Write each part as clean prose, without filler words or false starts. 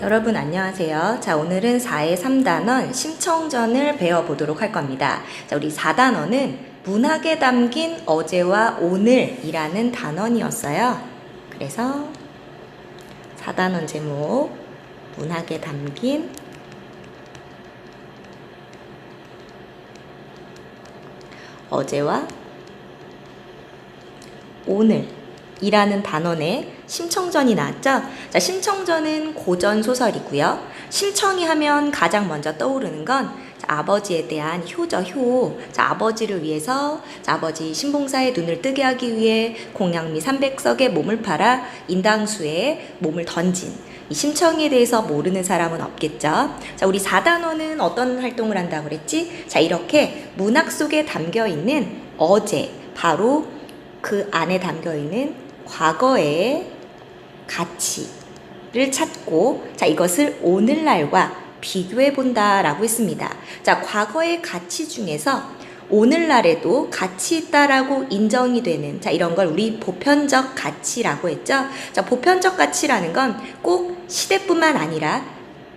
여러분 안녕하세요. 자, 오늘은 4의 3단원 심청전을 배워보도록 할 겁니다. 자, 우리 4단원은 문학에 담긴 어제와 오늘이라는 단원이었어요. 그래서 4단원 제목 문학에 담긴 어제와 오늘이라는 단원에 심청전이 나왔죠? 자, 심청전은 고전 소설이고요. 심청이 하면 가장 먼저 떠오르는 건 아버지에 대한 효죠, 효. 자, 아버지를 위해서 아버지 신봉사의 눈을 뜨게 하기 위해 공양미 300석에 몸을 팔아 인당수에 몸을 던진 이 심청에 대해서 모르는 사람은 없겠죠. 자, 우리 4단원은 어떤 활동을 한다고 그랬지? 자, 이렇게 문학 속에 담겨 있는 어제, 바로 그 안에 담겨 있는 과거의 가치를 찾고, 자, 이것을 오늘날과 비교해 본다라고 했습니다. 자, 과거의 가치 중에서 오늘날에도 가치 있다라고 인정이 되는, 자, 이런 걸 우리 보편적 가치라고 했죠. 자, 보편적 가치라는 건 꼭 시대뿐만 아니라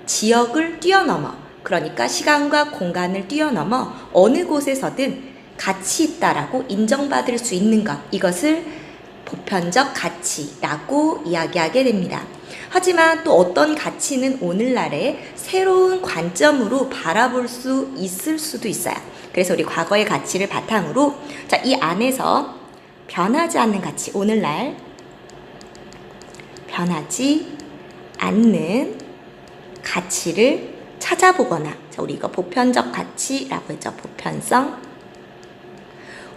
지역을 뛰어넘어, 그러니까 시간과 공간을 뛰어넘어 어느 곳에서든 가치 있다라고 인정받을 수 있는 것, 이것을 보편적 가치라고 이야기하게 됩니다. 하지만 또 어떤 가치는 오늘날의 새로운 관점으로 바라볼 수 있을 수도 있어요. 그래서 우리 과거의 가치를 바탕으로, 자, 이 안에서 변하지 않는 가치, 오늘날 변하지 않는 가치를 찾아보거나, 자, 우리 이거 보편적 가치라고 했죠. 보편성.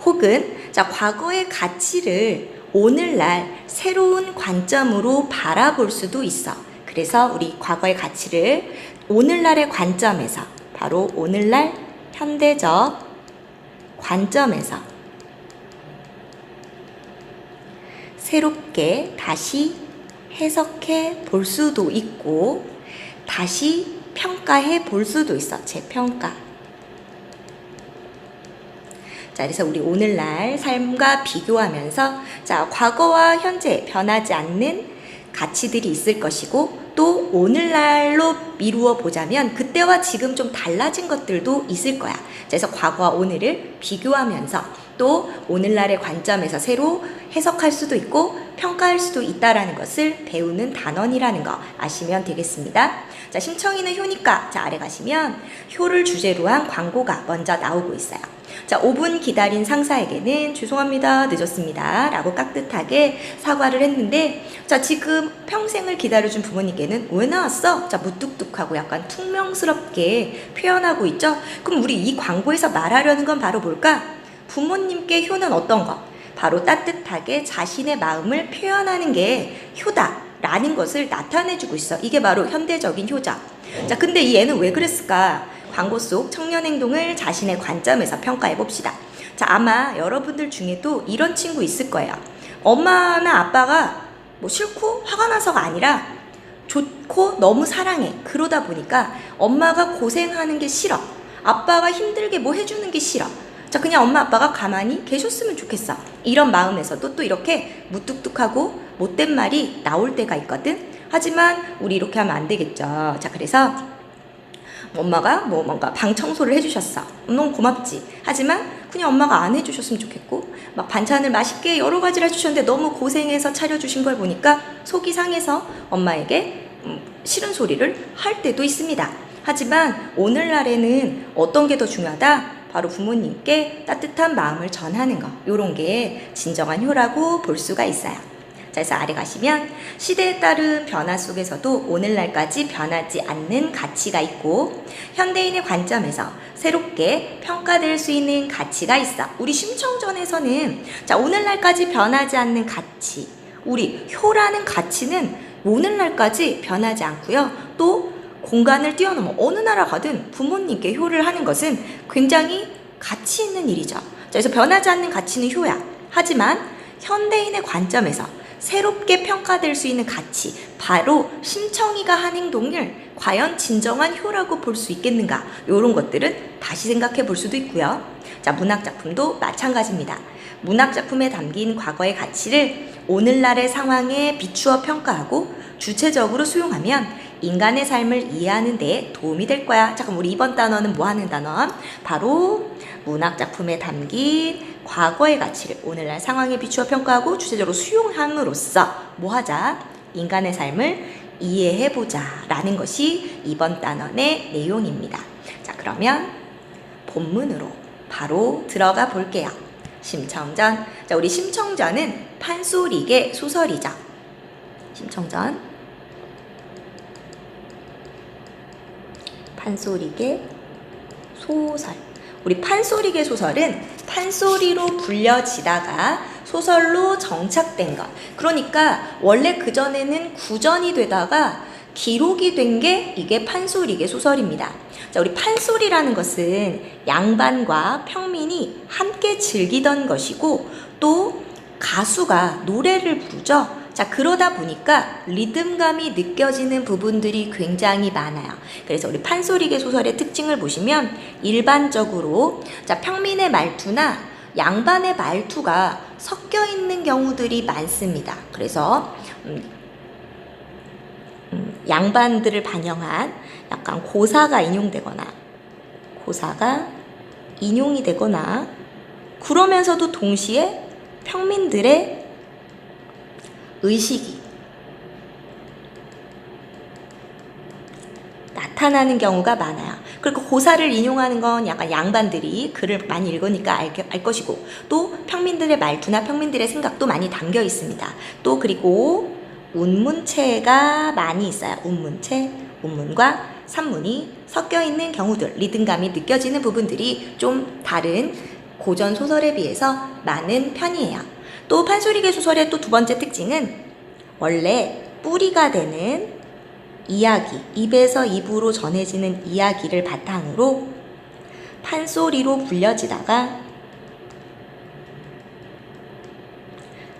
혹은, 자, 과거의 가치를 오늘날 새로운 관점으로 바라볼 수도 있어. 그래서 우리 과거의 가치를 오늘날의 관점에서, 바로 오늘날 현대적 관점에서 새롭게 다시 해석해 볼 수도 있고, 다시 평가해 볼 수도 있어. 재평가. 자, 그래서 우리 오늘날 삶과 비교하면서, 자, 과거와 현재 변하지 않는 가치들이 있을 것이고, 또 오늘날로 미루어 보자면 그때와 지금 좀 달라진 것들도 있을 거야. 그래서 과거와 오늘을 비교하면서 또 오늘날의 관점에서 새로 해석할 수도 있고 평가할 수도 있다라는 것을 배우는 단원이라는 거 아시면 되겠습니다. 자, 심청이는 효니까, 자, 아래 가시면 효를 주제로 한 광고가 먼저 나오고 있어요. 자, 5분 기다린 상사에게는 죄송합니다, 늦었습니다 라고 깍듯하게 사과를 했는데, 자, 지금 평생을 기다려준 부모님께는 왜 나왔어? 자, 무뚝뚝하고 약간 퉁명스럽게 표현하고 있죠. 그럼 우리 이 광고에서 말하려는 건 바로 뭘까? 부모님께 효는 어떤 거? 바로 따뜻하게 자신의 마음을 표현하는 게 효다 라는 것을 나타내주고 있어. 이게 바로 현대적인 효자. 자, 근데 이 애는 왜 그랬을까? 광고 속 청년 행동을 자신의 관점에서 평가해 봅시다. 자, 아마 여러분들 중에도 이런 친구 있을 거예요. 엄마나 아빠가 뭐 싫고 화가 나서가 아니라 좋고 너무 사랑해. 그러다 보니까 엄마가 고생하는 게 싫어. 아빠가 힘들게 뭐 해주는 게 싫어. 자, 그냥 엄마 아빠가 가만히 계셨으면 좋겠어. 이런 마음에서도 또 이렇게 무뚝뚝하고 못된 말이 나올 때가 있거든. 하지만 우리 이렇게 하면 안 되겠죠. 자, 그래서 엄마가 뭐 뭔가 방 청소를 해주셨어. 너무 고맙지. 하지만 그냥 엄마가 안 해주셨으면 좋겠고, 막 반찬을 맛있게 여러 가지를 해주셨는데 너무 고생해서 차려주신 걸 보니까 속이 상해서 엄마에게 싫은 소리를 할 때도 있습니다. 하지만 오늘날에는 어떤 게 더 중요하다? 바로 부모님께 따뜻한 마음을 전하는 거, 요런 게 진정한 효라고 볼 수가 있어요. 자, 그래서 아래 가시면 시대에 따른 변화 속에서도 오늘날까지 변하지 않는 가치가 있고, 현대인의 관점에서 새롭게 평가될 수 있는 가치가 있어. 우리 심청전에서는, 자, 오늘날까지 변하지 않는 가치, 우리 효라는 가치는 오늘날까지 변하지 않고요. 또 공간을 뛰어넘어 어느 나라 가든 부모님께 효를 하는 것은 굉장히 가치 있는 일이죠. 자, 그래서 변하지 않는 가치는 효야. 하지만 현대인의 관점에서 새롭게 평가될 수 있는 가치, 바로 심청이가 한 행동을 과연 진정한 효라고 볼 수 있겠는가, 이런 것들은 다시 생각해 볼 수도 있고요. 자, 문학작품도 마찬가지입니다. 문학작품에 담긴 과거의 가치를 오늘날의 상황에 비추어 평가하고 주체적으로 수용하면 인간의 삶을 이해하는 데 도움이 될 거야. 자, 그럼 우리 이번 단어는 뭐 하는 단어? 바로 문학작품에 담긴 과거의 가치를 오늘날 상황에 비추어 평가하고 주제적으로 수용함으로써 뭐 하자? 인간의 삶을 이해해보자 라는 것이 이번 단원의 내용입니다. 자, 그러면 본문으로 바로 들어가 볼게요. 심청전. 자, 우리 심청전은 판소리계 소설이죠. 심청전. 판소리계 소설. 우리 판소리계 소설은 판소리로 불려지다가 소설로 정착된 것. 그러니까 원래 그전에는 구전이 되다가 기록이 된 게 이게 판소리계 소설입니다. 자, 우리 판소리라는 것은 양반과 평민이 함께 즐기던 것이고 또 가수가 노래를 부르죠. 자, 그러다 보니까 리듬감이 느껴지는 부분들이 굉장히 많아요. 그래서 우리 판소리계 소설의 특징을 보시면 일반적으로 자, 평민의 말투나 양반의 말투가 섞여 있는 경우들이 많습니다. 그래서 양반들을 반영한 약간 고사가 인용되거나 고사가 인용이 되거나 그러면서도 동시에 평민들의 의식이 나타나는 경우가 많아요. 그리고 고사를 인용하는 건 약간 양반들이 글을 많이 읽으니까 알 것이고 또 평민들의 말투나 평민들의 생각도 많이 담겨 있습니다. 또 그리고 운문체가 많이 있어요. 운문체, 운문과 산문이 섞여 있는 경우들, 리듬감이 느껴지는 부분들이 좀 다른 고전 소설에 비해서 많은 편이에요. 또 판소리계 소설의 또 두 번째 특징은 원래 뿌리가 되는 이야기, 입에서 입으로 전해지는 이야기를 바탕으로 판소리로 불려지다가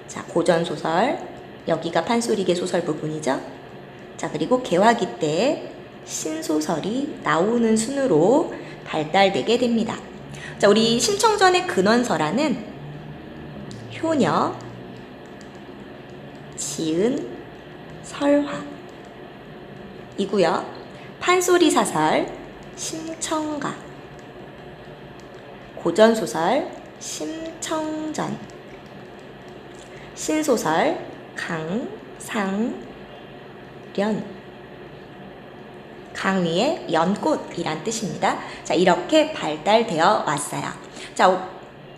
자, 고전 소설, 여기가 판소리계 소설 부분이죠. 자, 그리고 개화기 때 신소설이 나오는 순으로 발달되게 됩니다. 자, 우리 심청전의 근원설화는 효녀, 지은, 설화 이고요. 판소리 사설, 심청가, 고전소설, 심청전, 신소설, 강상련, 강위의 연꽃이란 뜻입니다. 자, 이렇게 발달되어 왔어요. 자,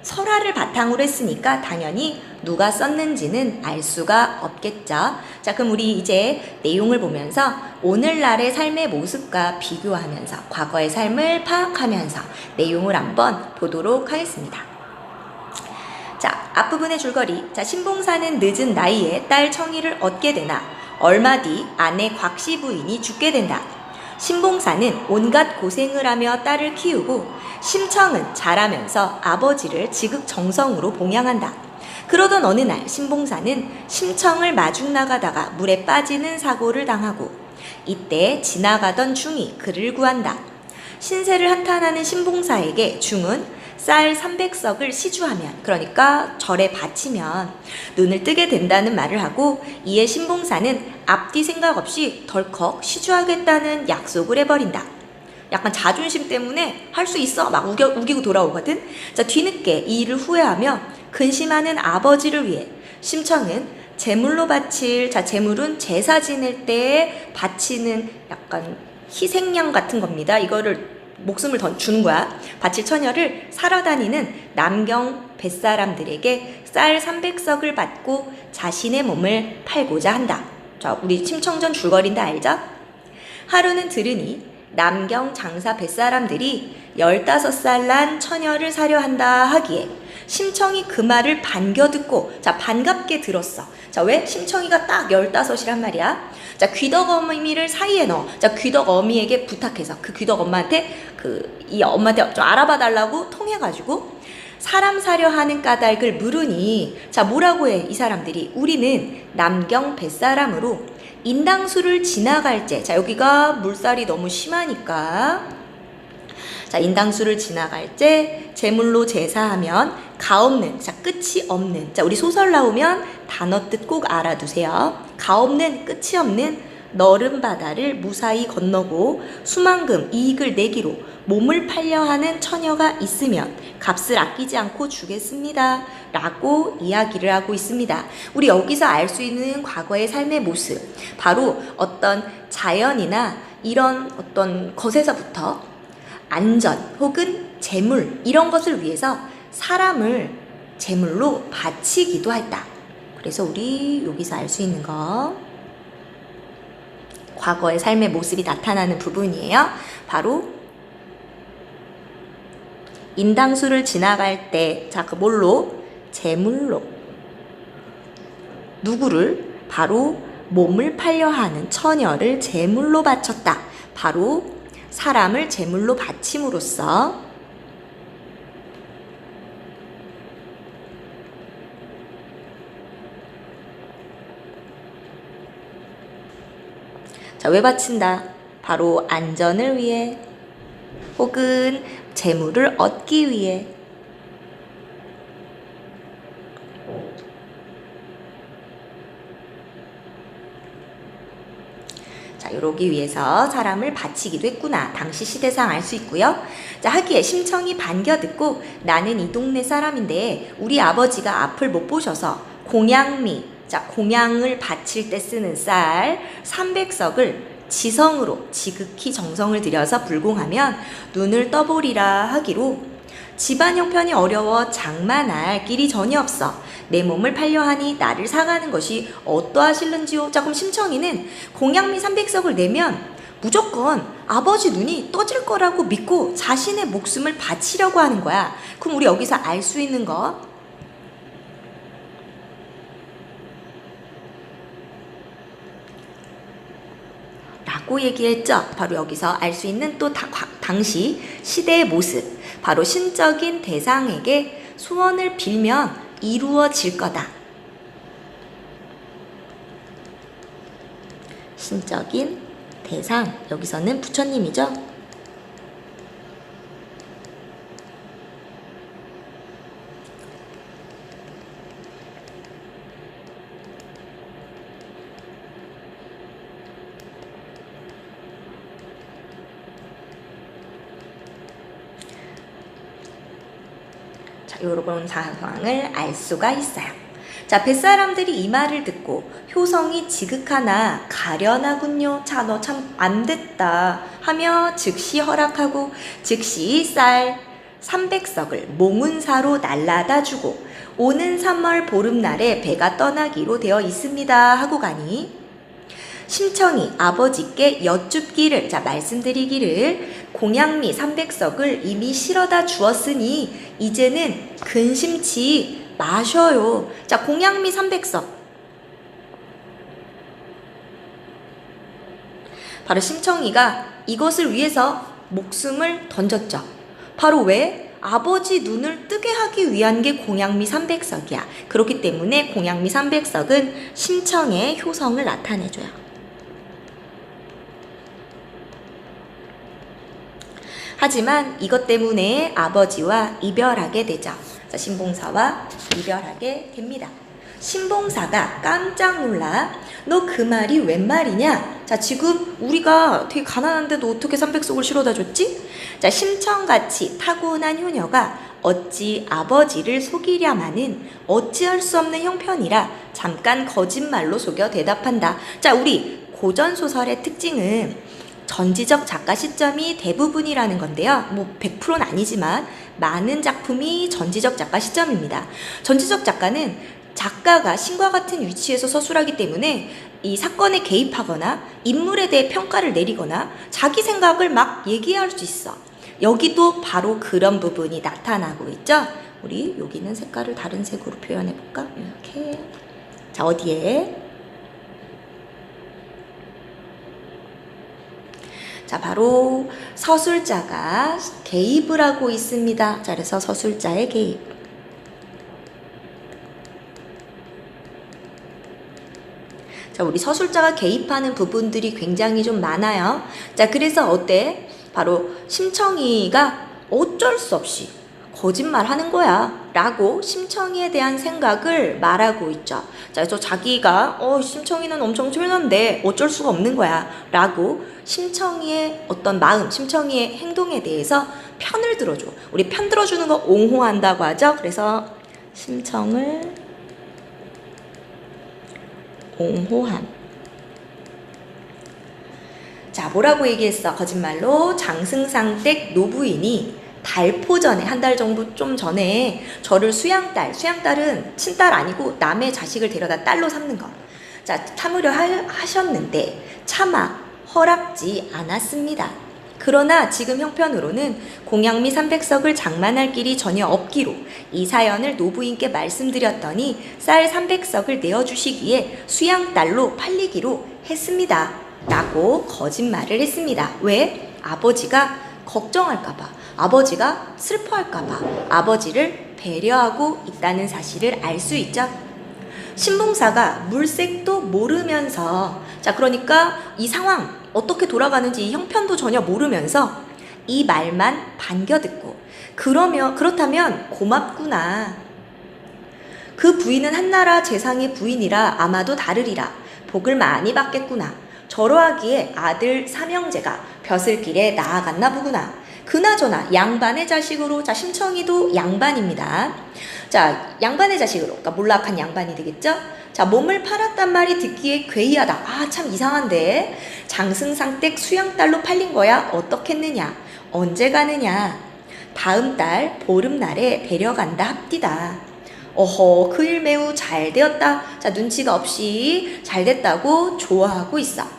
설화를 바탕으로 했으니까 당연히 누가 썼는지는 알 수가 없겠죠. 자, 그럼 우리 이제 내용을 보면서 오늘날의 삶의 모습과 비교하면서 과거의 삶을 파악하면서 내용을 한번 보도록 하겠습니다. 자, 앞부분의 줄거리. 자, 신봉사는 늦은 나이에 딸 청이를 얻게 되나 얼마 뒤 아내 곽씨 부인이 죽게 된다. 신봉사는 온갖 고생을 하며 딸을 키우고 심청은 자라면서 아버지를 지극정성으로 봉양한다. 그러던 어느 날 신봉사는 심청을 마중 나가다가 물에 빠지는 사고를 당하고 이때 지나가던 중이 그를 구한다. 신세를 한탄하는 신봉사에게 중은 쌀 300석을 시주하면, 그러니까 절에 바치면 눈을 뜨게 된다는 말을 하고 이에 신봉사는 앞뒤 생각 없이 덜컥 시주하겠다는 약속을 해버린다. 약간 자존심 때문에 할 수 있어 막 우기고 돌아오거든. 자, 뒤늦게 이 일을 후회하며 근심하는 아버지를 위해 심청은 제물로 바칠, 자, 제물은 제사 지낼 때에 바치는 약간 희생양 같은 겁니다. 이거를 목숨을 주는 거야. 바칠 처녀를 살아다니는 남경 뱃사람들에게 쌀 300석을 받고 자신의 몸을 팔고자 한다. 자, 우리 심청전 줄거리인데 알죠? 하루는 들으니 남경 장사 뱃사람들이 15살 난 처녀를 사려 한다 하기에 심청이 그 말을 반겨 듣고, 자, 반갑게 들었어. 자, 왜? 심청이가 딱 15이란 말이야. 자, 귀덕어미를 사이에 넣어. 자, 귀덕어미에게 부탁해서 그 귀덕엄마한테 이 엄마한테 좀 알아봐 달라고 통해가지고 사람 사려 하는 까닭을 물으니, 자, 뭐라고 해? 이 사람들이 우리는 남경 뱃사람으로 인당수를 지나갈 때, 자, 여기가 물살이 너무 심하니까, 자, 인당수를 지나갈 때 제물로 제사하면 가없는, 자, 끝이 없는, 자, 우리 소설 나오면 단어 뜻 꼭 알아두세요. 가없는, 끝이 없는 너른 바다를 무사히 건너고 수만금 이익을 내기로 몸을 팔려 하는 처녀가 있으면 값을 아끼지 않고 주겠습니다. 라고 이야기를 하고 있습니다. 우리 여기서 알 수 있는 과거의 삶의 모습, 바로 어떤 자연이나 이런 어떤 것에서부터 안전 혹은 재물 이런 것을 위해서 사람을 제물로 바치기도 했다. 그래서 우리 여기서 알 수 있는 거, 과거의 삶의 모습이 나타나는 부분이에요. 바로 인당수를 지나갈 때, 자, 그 뭘로? 제물로. 누구를? 바로 몸을 팔려 하는 처녀를 제물로 바쳤다. 바로 사람을 제물로 바침으로써 자, 왜 바친다? 바로 안전을 위해 혹은 재물을 얻기 위해. 자, 이러기 위해서 사람을 바치기도 했구나. 당시 시대상 알 수 있고요. 자, 하기에 심청이 반겨 듣고 나는 이 동네 사람인데 우리 아버지가 앞을 못 보셔서 공양미, 자, 공양을 바칠 때 쓰는 쌀 300석을 지성으로 지극히 정성을 들여서 불공하면 눈을 떠보리라 하기로 집안 형편이 어려워 장만할 길이 전혀 없어 내 몸을 팔려 하니 나를 사가는 것이 어떠하실는지요. 자, 그럼 심청이는 공양미 300석을 내면 무조건 아버지 눈이 떠질 거라고 믿고 자신의 목숨을 바치려고 하는 거야. 그럼 우리 여기서 알 수 있는 거, 라고 얘기했죠. 바로 여기서 알 수 있는 또 당시 시대의 모습, 바로 신적인 대상에게 소원을 빌면 이루어질 거다. 신적인 대상, 여기서는 부처님이죠. 이런 상황을 알 수가 있어요. 자, 뱃사람들이 이 말을 듣고 효성이 지극하나 가련하군요. 자, 너 참 안됐다 하며 즉시 허락하고 즉시 쌀 300석을 몽운사로 날라다 주고 오는 3월 보름날에 배가 떠나기로 되어 있습니다 하고 가니 심청이 아버지께 여쭙기를, 자, 말씀드리기를 공양미 300석을 이미 실어다 주었으니 이제는 근심치 마셔요. 자, 공양미 300석. 바로 심청이가 이것을 위해서 목숨을 던졌죠. 바로 왜? 아버지 눈을 뜨게 하기 위한 게 공양미 300석이야. 그렇기 때문에 공양미 300석은 심청의 효성을 나타내줘요. 하지만 이것 때문에 아버지와 이별하게 되죠. 자, 신봉사와 이별하게 됩니다. 신봉사가 깜짝 놀라 너 그 말이 웬 말이냐? 자, 지금 우리가 되게 가난한데도 어떻게 300석을 실어다 줬지? 자, 심청같이 타고난 효녀가 어찌 아버지를 속이랴마는 어찌할 수 없는 형편이라 잠깐 거짓말로 속여 대답한다. 자, 우리 고전소설의 특징은 전지적 작가 시점이 대부분이라는 건데요. 뭐 100%는 아니지만 많은 작품이 전지적 작가 시점입니다. 전지적 작가는 작가가 신과 같은 위치에서 서술하기 때문에 이 사건에 개입하거나 인물에 대해 평가를 내리거나 자기 생각을 막 얘기할 수 있어. 여기도 바로 그런 부분이 나타나고 있죠. 우리 여기는 색깔을 다른 색으로 표현해 볼까? 이렇게. 자, 어디에? 자, 바로 서술자가 개입을 하고 있습니다. 자, 그래서 서술자의 개입. 자, 우리 서술자가 개입하는 부분들이 굉장히 좀 많아요. 자, 그래서 어때? 바로 심청이가 어쩔 수 없이 거짓말 하는 거야 라고 심청이에 대한 생각을 말하고 있죠. 자, 그래서 자기가 심청이는 엄청 조용한데 어쩔 수가 없는 거야 라고 심청이의 어떤 마음, 심청이의 행동에 대해서 편을 들어줘. 우리 편 들어주는 거 옹호한다고 하죠. 그래서 심청을 옹호함. 자, 뭐라고 얘기했어? 거짓말로 장승상댁 노부인이 달포 전에, 한 달 정도 좀 전에 저를 수양딸은 친딸 아니고 남의 자식을 데려다 딸로 삼는 거. 자, 참으려 하셨는데 차마 허락지 않았습니다. 그러나 지금 형편으로는 공양미 300석을 장만할 길이 전혀 없기로 이 사연을 노부인께 말씀드렸더니 쌀 300석을 내어주시기에 수양딸로 팔리기로 했습니다. 라고 거짓말을 했습니다. 왜? 아버지가 걱정할까봐, 아버지가 슬퍼할까봐, 아버지를 배려하고 있다는 사실을 알 수 있죠. 신봉사가 물색도 모르면서, 자, 그러니까 이 상황 어떻게 돌아가는지 이 형편도 전혀 모르면서 이 말만 반겨듣고, 그렇다면 고맙구나. 그 부인은 한나라 재상의 부인이라 아마도 다르리라. 복을 많이 받겠구나. 저러하기에 아들 삼형제가 벼슬길에 나아갔나 보구나. 그나저나 양반의 자식으로, 자, 심청이도 양반입니다. 자, 양반의 자식으로, 그러니까 몰락한 양반이 되겠죠? 자, 몸을 팔았단 말이 듣기에 괴이하다. 아, 참 이상한데. 장승상댁 수양딸로 팔린 거야? 어떻겠느냐? 언제 가느냐? 다음 달 보름날에 데려간다 합디다. 어허, 그 일 매우 잘 되었다. 자, 눈치가 없이 잘 됐다고 좋아하고 있어.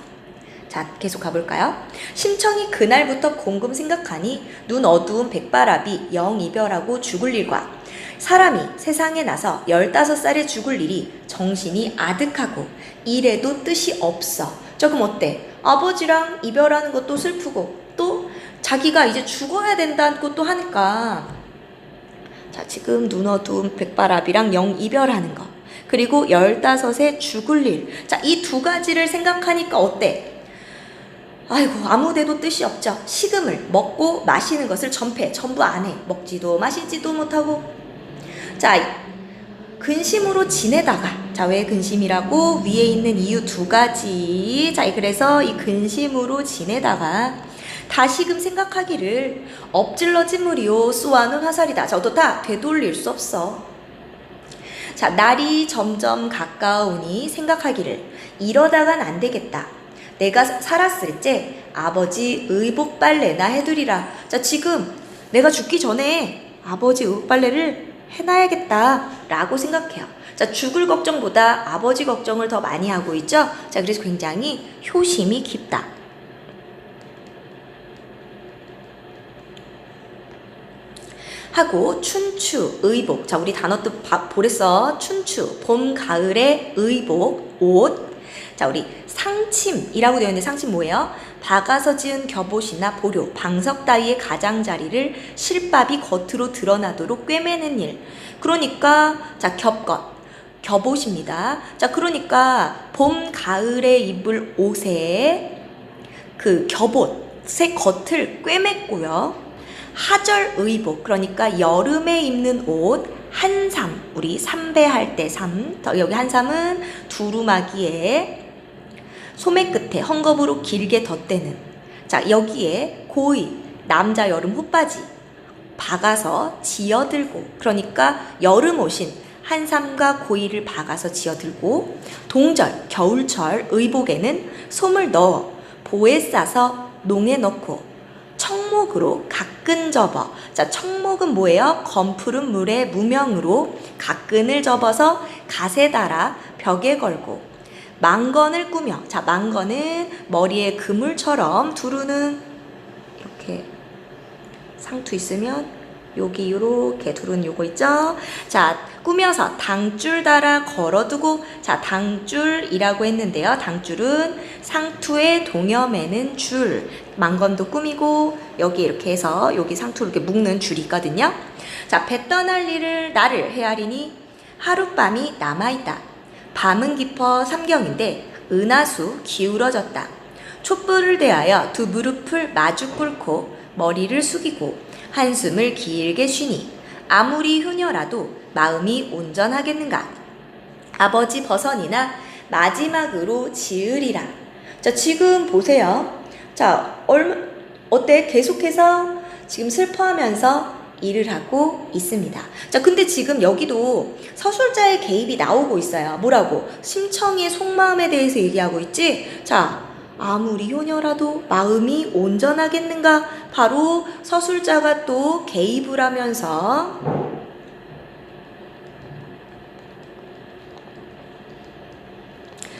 자, 계속 가볼까요? 심청이 그날부터 곰곰 생각하니 눈 어두운 백발압이 영 이별하고 죽을 일과 사람이 세상에 나서 15살에 죽을 일이 정신이 아득하고 일에도 뜻이 없어. 조금 어때? 아버지랑 이별하는 것도 슬프고 또 자기가 이제 죽어야 된다는 것도 하니까, 자, 지금 눈 어두운 백발압이랑 영 이별하는 거, 그리고 15에 죽을 일. 자, 이 두 가지를 생각하니까 어때? 아이고, 아무데도 뜻이 없죠. 식음을 먹고 마시는 것을 전부 안 해. 먹지도 마시지도 못하고. 자, 근심으로 지내다가, 자, 왜 근심이라고? 위에 있는 이유 두 가지. 자, 그래서 이 근심으로 지내다가 다시금 생각하기를 엎질러진 물이요 쏘아는 화살이다. 자, 어떻다? 되돌릴 수 없어. 자, 날이 점점 가까우니 생각하기를 이러다간 안 되겠다. 내가 살았을 때 아버지 의복 빨래나 해두리라. 자, 지금 내가 죽기 전에 아버지 의복 빨래를 해놔야겠다 라고 생각해요. 자, 죽을 걱정보다 아버지 걱정을 더 많이 하고 있죠. 자, 그래서 굉장히 효심이 깊다. 하고 춘추, 의복. 자, 우리 단어도 보랬어. 춘추, 봄, 가을의 의복, 옷. 자, 우리 상침이라고 되어 있는데 상침 뭐예요? 박아서 지은 겹옷이나 보료, 방석 따위의 가장자리를 실밥이 겉으로 드러나도록 꿰매는 일. 그러니까 자, 겹옷입니다. 자, 그러니까 봄, 가을에 입을 옷에 그 겹옷의 겉을 꿰맸고요. 하절 의복, 그러니까 여름에 입는 옷, 한삼, 우리 삼배할 때 삼, 여기 한삼은 두루마기에 소매 끝에 헝겊으로 길게 덧대는, 자, 여기에 고의, 남자 여름 호바지 박아서 지어들고, 그러니까 여름 옷인 한삼과 고의를 박아서 지어들고, 동절, 겨울철 의복에는 솜을 넣어 보에 싸서 농에 넣고 청목으로 가끈 접어. 자, 청목은 뭐예요? 검푸른 물에 무명으로 가끈을 접어서 갓에 달아 벽에 걸고, 망건을 꾸며. 자, 망건은 머리에 그물처럼, 두루는 이렇게 상투 있으면 여기 이렇게 두루는 요거 있죠. 자, 꾸며서 당줄 달아 걸어두고. 자, 당줄이라고 했는데요. 당줄은 상투의 동여매는 줄, 망건도 꾸미고 여기 이렇게 해서 여기 상투를 이렇게 묶는 줄이 있거든요. 자, 배 떠날 일을 나를 헤아리니 하룻밤이 남아있다. 밤은 깊어 삼경인데 은하수 기울어졌다. 촛불을 대하여 두 무릎을 마주 꿇고 머리를 숙이고 한숨을 길게 쉬니 아무리 효녀라도 마음이 온전하겠는가. 아버지 버선이나 마지막으로 지으리라. 자, 지금 보세요. 자, 어때? 계속해서 지금 슬퍼하면서 일을 하고 있습니다. 자, 근데 지금 여기도 서술자의 개입이 나오고 있어요. 뭐라고? 심청이의 속마음에 대해서 얘기하고 있지? 자, 아무리 효녀라도 마음이 온전하겠는가? 바로 서술자가 또 개입을 하면서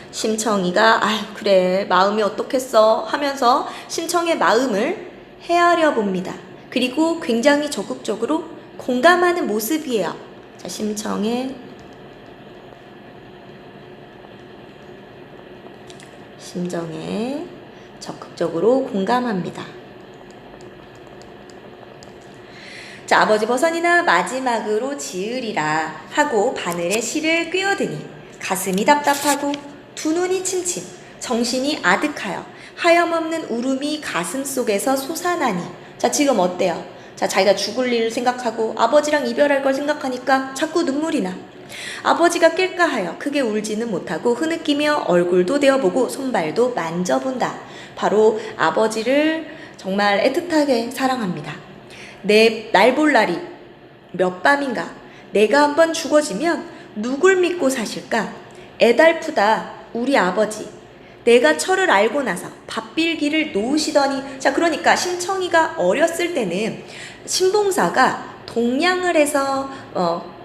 심청이가 그래 마음이 어떻겠어 하면서 심청의 마음을 헤아려 봅니다. 그리고 굉장히 적극적으로 공감하는 모습이에요. 자, 심청에 심정에 적극적으로 공감합니다. 자, 아버지 버선이나 마지막으로 지으리라 하고 바늘에 실을 꿰어드니 가슴이 답답하고 두 눈이 침침, 정신이 아득하여 하염없는 울음이 가슴 속에서 솟아나니. 자, 지금 어때요? 자, 자기가 죽을 일을 생각하고 아버지랑 이별할 걸 생각하니까 자꾸 눈물이 나. 아버지가 깰까 하여 크게 울지는 못하고 흐느끼며 얼굴도 대어보고 손발도 만져본다. 바로 아버지를 정말 애틋하게 사랑합니다. 날 볼 날이 몇 밤인가? 내가 한번 죽어지면 누굴 믿고 사실까? 애달프다 우리 아버지. 내가 철을 알고 나서 밥빌기를 놓으시더니. 자, 그러니까 심청이가 어렸을 때는 신봉사가 동냥을 해서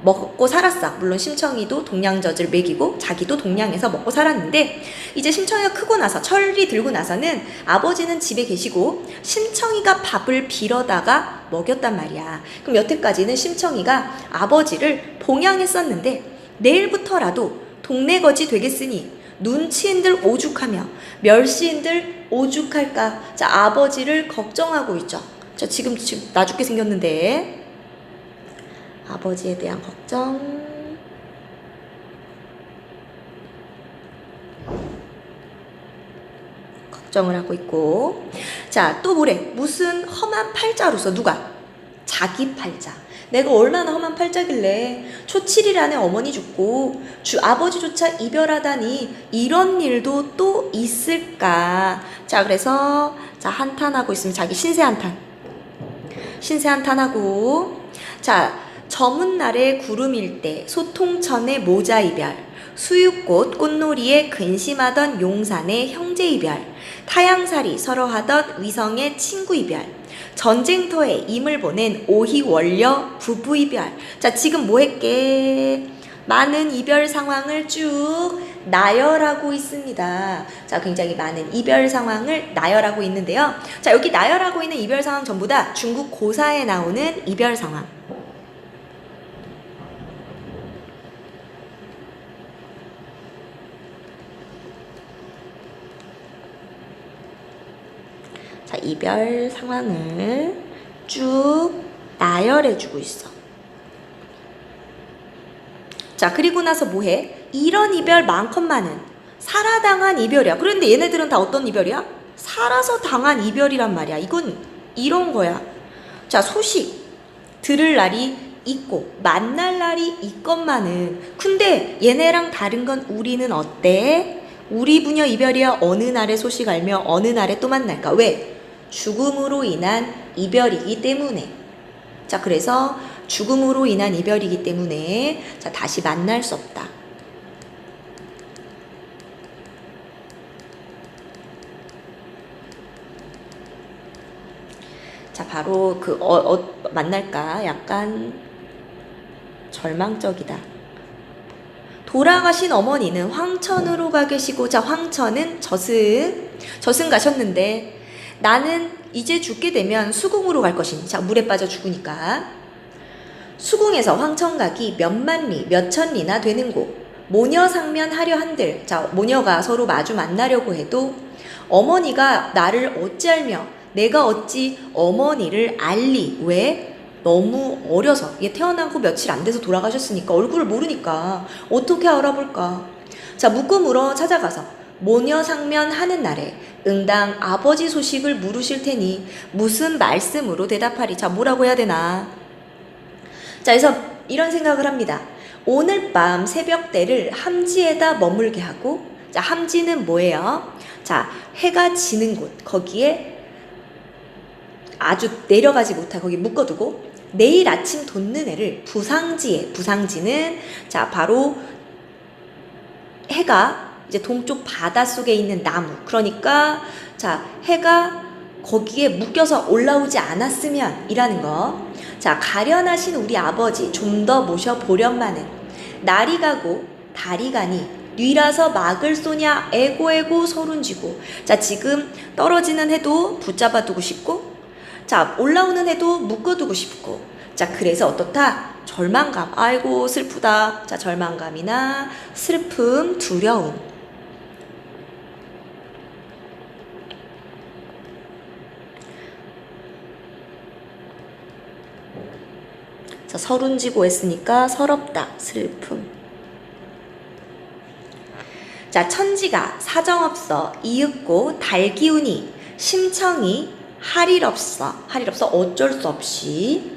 먹고 살았어. 물론 심청이도 동냥젖을 먹이고 자기도 동냥해서 먹고 살았는데, 이제 심청이가 크고 나서 철이 들고 나서는 아버지는 집에 계시고 심청이가 밥을 빌어다가 먹였단 말이야. 그럼 여태까지는 심청이가 아버지를 봉양했었는데 내일부터라도 동네 거지 되겠으니 눈치인들 오죽하며 멸시인들 오죽할까. 자, 아버지를 걱정하고 있죠. 자, 지금 나 죽게 생겼는데 아버지에 대한 걱정. 걱정을 하고 있고. 자, 또 뭐래? 무슨 험한 팔자로서. 누가? 자기 팔자. 내가 얼마나 험한 팔자길래 초7일 안에 어머니 죽고 아버지조차 이별하다니 이런 일도 또 있을까. 자, 그래서 자, 한탄하고 있으면 자기 신세 한탄하고. 자, 저문 날에 구름일 때 소통천의 모자 이별, 수육꽃 꽃놀이에 근심하던 용산의 형제 이별, 타양살이 서로 하던 위성의 친구 이별, 전쟁터에 임을 보낸 오희원려 부부 이별. 자, 지금 뭐 했게? 많은 이별 상황을 쭉 나열하고 있습니다. 자, 굉장히 많은 이별 상황을 나열하고 있는데요. 자, 여기 나열하고 있는 이별 상황 전부 다 중국 고사에 나오는 이별 상황. 자, 이별 상황을 쭉 나열해주고 있어. 자, 그리고 나서 뭐해? 이런 이별 많건만은 살아당한 이별이야. 그런데 얘네들은 다 어떤 이별이야? 살아서 당한 이별이란 말이야. 이건 이런 거야. 자, 소식 들을 날이 있고 만날 날이 있건만은. 근데 얘네랑 다른 건 우리는 어때? 우리 부녀 이별이야. 어느 날에 소식 알며 어느 날에 또 만날까? 왜? 죽음으로 인한 이별이기 때문에. 자, 그래서 죽음으로 인한 이별이기 때문에 자, 다시 만날 수 없다. 자, 바로 그 만날까? 약간 절망적이다. 돌아가신 어머니는 황천으로 가 계시고. 자, 황천은 저승 가셨는데 나는 이제 죽게 되면 수궁으로 갈 것이니. 자, 물에 빠져 죽으니까 수궁에서 황천 가기 몇만 리 몇천 리나 되는 곳. 모녀 상면하려 한들. 자, 모녀가 서로 마주 만나려고 해도 어머니가 나를 어찌 알며 내가 어찌 어머니를 알리. 왜? 너무 어려서. 얘 태어나고 며칠 안 돼서 돌아가셨으니까 얼굴을 모르니까 어떻게 알아볼까. 자, 묻고 물어 찾아가서 모녀 상면하는 날에 응당 아버지 소식을 물으실 테니 무슨 말씀으로 대답하리. 자, 뭐라고 해야 되나. 자, 그래서 이런 생각을 합니다. 오늘 밤 새벽때를 함지에다 머물게 하고, 자, 함지는 뭐예요? 자, 해가 지는 곳, 거기에 아주 내려가지 못하게 거기 묶어두고, 내일 아침 돋는 해를 부상지에, 부상지는 자, 바로 해가 이제 동쪽 바닷속에 있는 나무, 그러니까 자, 해가 거기에 묶여서 올라오지 않았으면 이라는 거. 자, 가련하신 우리 아버지 좀 더 모셔보련마는 날이 가고 달이 가니 뉘라서 막을 쏘냐 애고애고 서른쥐고. 자, 지금 떨어지는 해도 붙잡아 두고 싶고, 자, 올라오는 해도 묶어두고 싶고. 자, 그래서 어떻다? 절망감. 아이고 슬프다. 자, 절망감이나 슬픔, 두려움. 자, 서른지고 했으니까 서럽다, 슬픔. 자, 천지가 사정없어 이윽고 달기우니 심청이 할일 없어 어쩔 수 없이.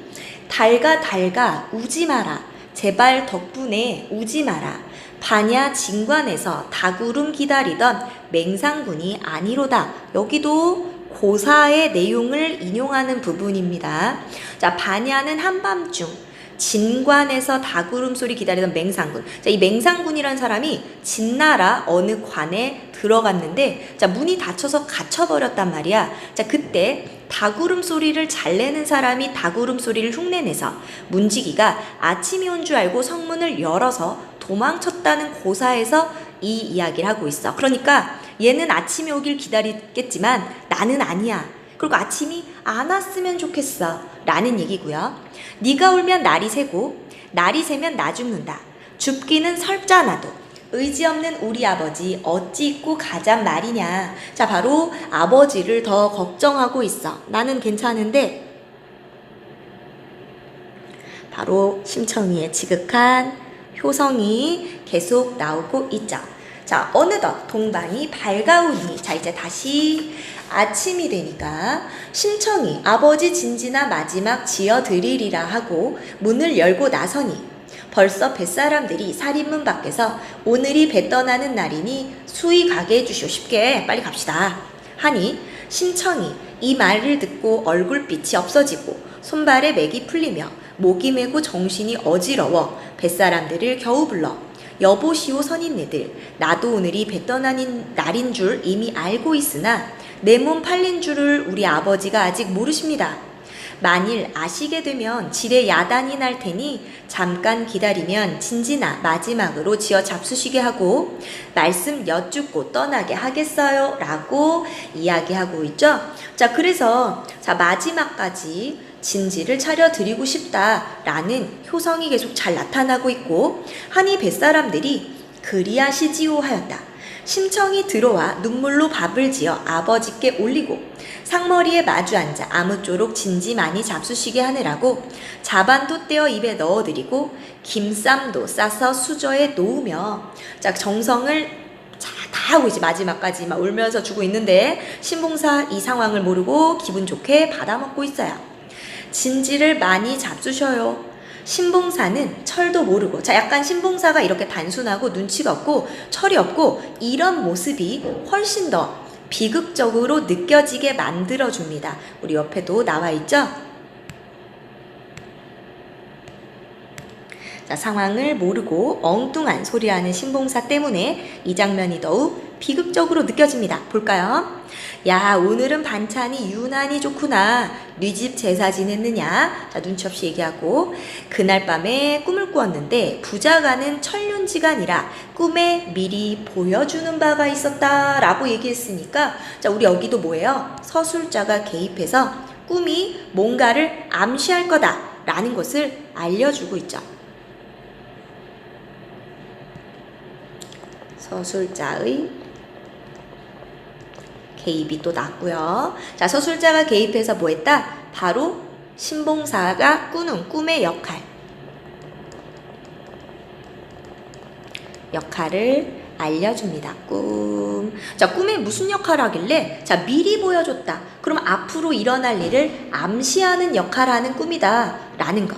달가 우지 마라, 제발 덕분에 우지 마라. 반야 진관에서 다구름 기다리던 맹상군이 아니로다. 여기도 고사의 내용을 인용하는 부분입니다. 자, 반야는 한밤중, 진관에서 다구름 소리 기다리던 맹상군. 자, 이 맹상군이라는 사람이 진나라 어느 관에 들어갔는데, 자, 문이 닫혀서 갇혀버렸단 말이야. 자, 그때 다구름 소리를 잘 내는 사람이 다구름 소리를 흉내내서 문지기가 아침이 온 줄 알고 성문을 열어서 도망쳤다는 고사에서 이 이야기를 하고 있어. 그러니까 얘는 아침이 오길 기다리겠지만 나는 아니야. 그리고 아침이 안 왔으면 좋겠어 라는 얘기고요. 네가 울면 날이 새고 날이 새면 나 죽는다. 죽기는 설자나도 의지 없는 우리 아버지 어찌 잊고 가잔 말이냐. 자, 바로 아버지를 더 걱정하고 있어. 나는 괜찮은데. 바로 심청이의 지극한 효성이 계속 나오고 있죠. 자, 어느덧 동방이 밝아오니. 자, 이제 다시 아침이 되니까 심청이 아버지 진지나 마지막 지어드리리라 하고 문을 열고 나서니 벌써 뱃사람들이 살인문 밖에서 오늘이 배 떠나는 날이니 수이 가게 해주시오. 쉽게 빨리 갑시다 하니 심청이 이 말을 듣고 얼굴빛이 없어지고 손발에 맥이 풀리며 목이 메고 정신이 어지러워 뱃사람들을 겨우 불러 여보시오 선인네들, 나도 오늘이 배 떠나는 날인 줄 이미 알고 있으나 내 몸 팔린 줄을 우리 아버지가 아직 모르십니다. 만일 아시게 되면 지레 야단이 날 테니 잠깐 기다리면 진지나 마지막으로 지어 잡수시게 하고 말씀 여쭙고 떠나게 하겠어요 라고 이야기하고 있죠. 자, 그래서 자, 마지막까지 진지를 차려드리고 싶다라는 효성이 계속 잘 나타나고 있고, 하니 뱃사람들이 그리하시지요 하였다. 심청이 들어와 눈물로 밥을 지어 아버지께 올리고 상머리에 마주 앉아 아무쪼록 진지 많이 잡수시게 하느라고 자반도 떼어 입에 넣어드리고 김쌈도 싸서 수저에 놓으며, 자, 정성을 다 하고 이제 마지막까지 막 울면서 주고 있는데 신봉사 이 상황을 모르고 기분 좋게 받아먹고 있어요. 진지를 많이 잡수셔요. 신봉사는 철도 모르고, 자, 약간 신봉사가 이렇게 단순하고 눈치가 없고 철이 없고 이런 모습이 훨씬 더 비극적으로 느껴지게 만들어줍니다. 우리 옆에도 나와 있죠? 자, 상황을 모르고 엉뚱한 소리하는 신봉사 때문에 이 장면이 더욱 비극적으로 느껴집니다. 볼까요? 야, 오늘은 반찬이 유난히 좋구나. 네 집 제사 지냈느냐? 자, 눈치 없이 얘기하고, 그날 밤에 꿈을 꾸었는데 부자가는 천륜지가 아니라 꿈에 미리 보여주는 바가 있었다 라고 얘기했으니까, 자, 우리 여기도 뭐예요? 서술자가 개입해서 꿈이 뭔가를 암시할 거다 라는 것을 알려주고 있죠. 서술자의 개입이 또 났고요. 자, 서술자가 개입해서 뭐 했다? 바로 신봉사가 꾸는 꿈의 역할을 알려줍니다. 꿈. 자, 꿈에 무슨 역할을 하길래? 자, 미리 보여줬다. 그럼 앞으로 일어날 일을 암시하는 역할을 하는 꿈이다 라는 거.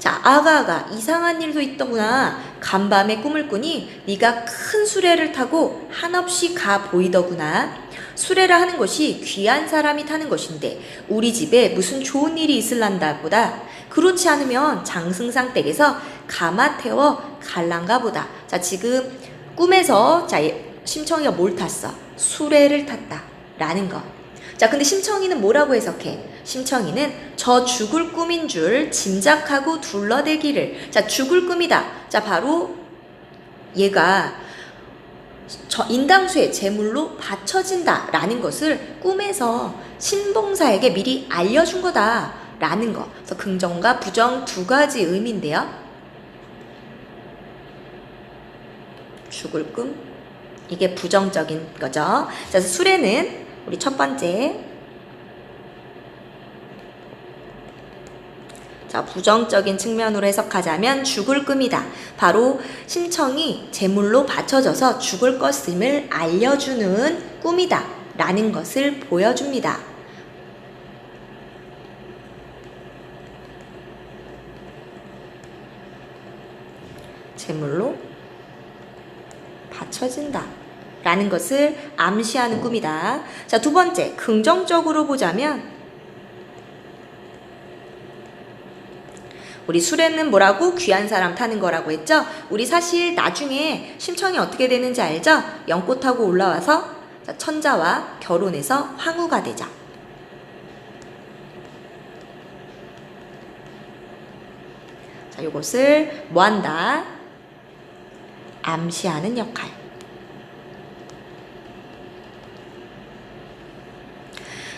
자, 아가아가 이상한 일도 있더구나. 간밤에 꿈을 꾸니 네가 큰 수레를 타고 한없이 가 보이더구나. 수레라 하는 것이 귀한 사람이 타는 것인데 우리 집에 무슨 좋은 일이 있을란다 보다. 그렇지 않으면 장승상 댁에서 가마 태워 갈란가 보다. 자, 지금 꿈에서 자, 심청이가 뭘 탔어? 수레를 탔다 라는 거. 자, 근데 심청이는 뭐라고 해석해? 심청이는 저 죽을 꿈인 줄 짐작하고 둘러대기를. 자, 죽을 꿈이다. 자, 바로 얘가 저 인당수의 제물로 바쳐진다 라는 것을 꿈에서 신봉사에게 미리 알려준 거다 라는 거. 그래서 긍정과 부정 두 가지 의미인데요. 죽을 꿈, 이게 부정적인 거죠. 자, 그래서 수레는 우리 첫 번째, 자, 부정적인 측면으로 해석하자면 죽을 꿈이다. 바로 심청이 제물로 바쳐져서 죽을 것임을 알려주는 꿈이다 라는 것을 보여줍니다. 제물로 바쳐진다 라는 것을 암시하는 꿈이다. 자, 두 번째, 긍정적으로 보자면 우리 수레는 뭐라고? 귀한 사람 타는 거라고 했죠? 우리 사실 나중에 심청이 어떻게 되는지 알죠? 연꽃 타고 올라와서 천자와 결혼해서 황후가 되죠. 자, 이것을 뭐한다? 암시하는 역할.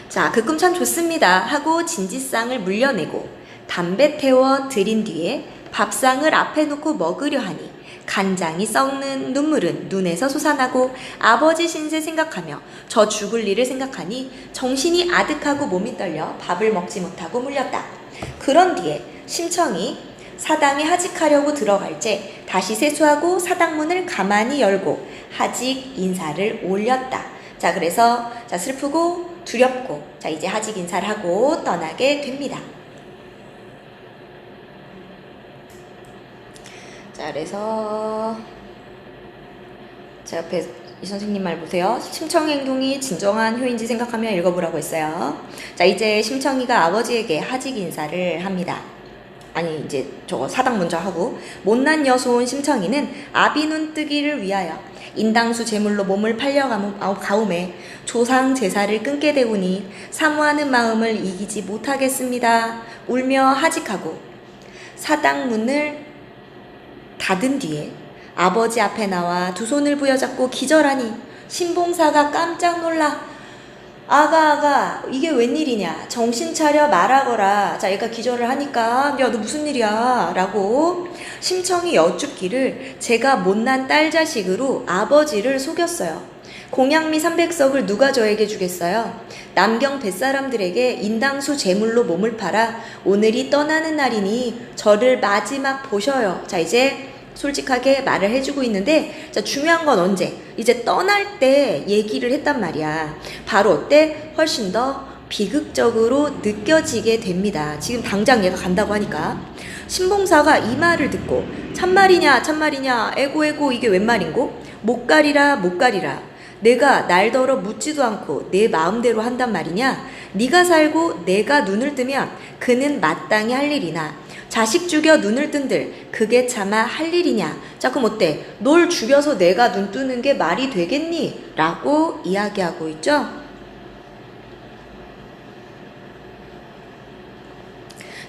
자, 그 꿈 참 좋습니다 하고 진지상을 물려내고 담배 태워 드린 뒤에 밥상을 앞에 놓고 먹으려 하니 간장이 썩는 눈물은 눈에서 솟아나고 아버지 신세 생각하며 저 죽을 일을 생각하니 정신이 아득하고 몸이 떨려 밥을 먹지 못하고 물렸다. 그런 뒤에 심청이 사당에 하직하려고 들어갈 때 다시 세수하고 사당문을 가만히 열고 하직 인사를 올렸다. 자, 그래서 자, 슬프고 두렵고 자, 이제 하직 인사를 하고 떠나게 됩니다. 자, 그래서 제 옆에 이 선생님 말 보세요. 심청의 행동이 진정한 효인지 생각하며 읽어보라고 했어요. 자, 이제 심청이가 아버지에게 하직 인사를 합니다. 아니, 이제 저거 사당 먼저 하고 못난 여소온 심청이는 아비 눈뜨기를 위하여 인당수 제물로 몸을 팔려가오매 조상 제사를 끊게 되오니 사모하는 마음을 이기지 못하겠습니다. 울며 하직하고 사당 문을 닫은 뒤에 아버지 앞에 나와 두 손을 부여잡고 기절하니 신봉사가 깜짝 놀라 아가 이게 웬일이냐 정신 차려 말하거라. 자, 얘가 기절을 하니까 야, 너 무슨 일이야 라고 심청이 여쭙기를 제가 못난 딸 자식으로 아버지를 속였어요. 공양미 300석을 누가 저에게 주겠어요. 남경 뱃사람들에게 인당수 제물로 몸을 팔아 오늘이 떠나는 날이니 저를 마지막 보셔요. 자, 이제 솔직하게 말을 해주고 있는데 자, 중요한 건 언제? 이제 떠날 때 얘기를 했단 말이야. 바로 어때? 훨씬 더 비극적으로 느껴지게 됩니다. 지금 당장 얘가 간다고 하니까 신봉사가 이 말을 듣고 참말이냐 에고 이게 웬 말인고? 못 가리라 내가 날더러 묻지도 않고 내 마음대로 한단 말이냐? 네가 살고 내가 눈을 뜨면 그는 마땅히 할 일이나 자식 죽여 눈을 뜬들 그게 차마 할 일이냐? 자, 그럼 어때? 널 죽여서 내가 눈 뜨는 게 말이 되겠니? 라고 이야기하고 있죠.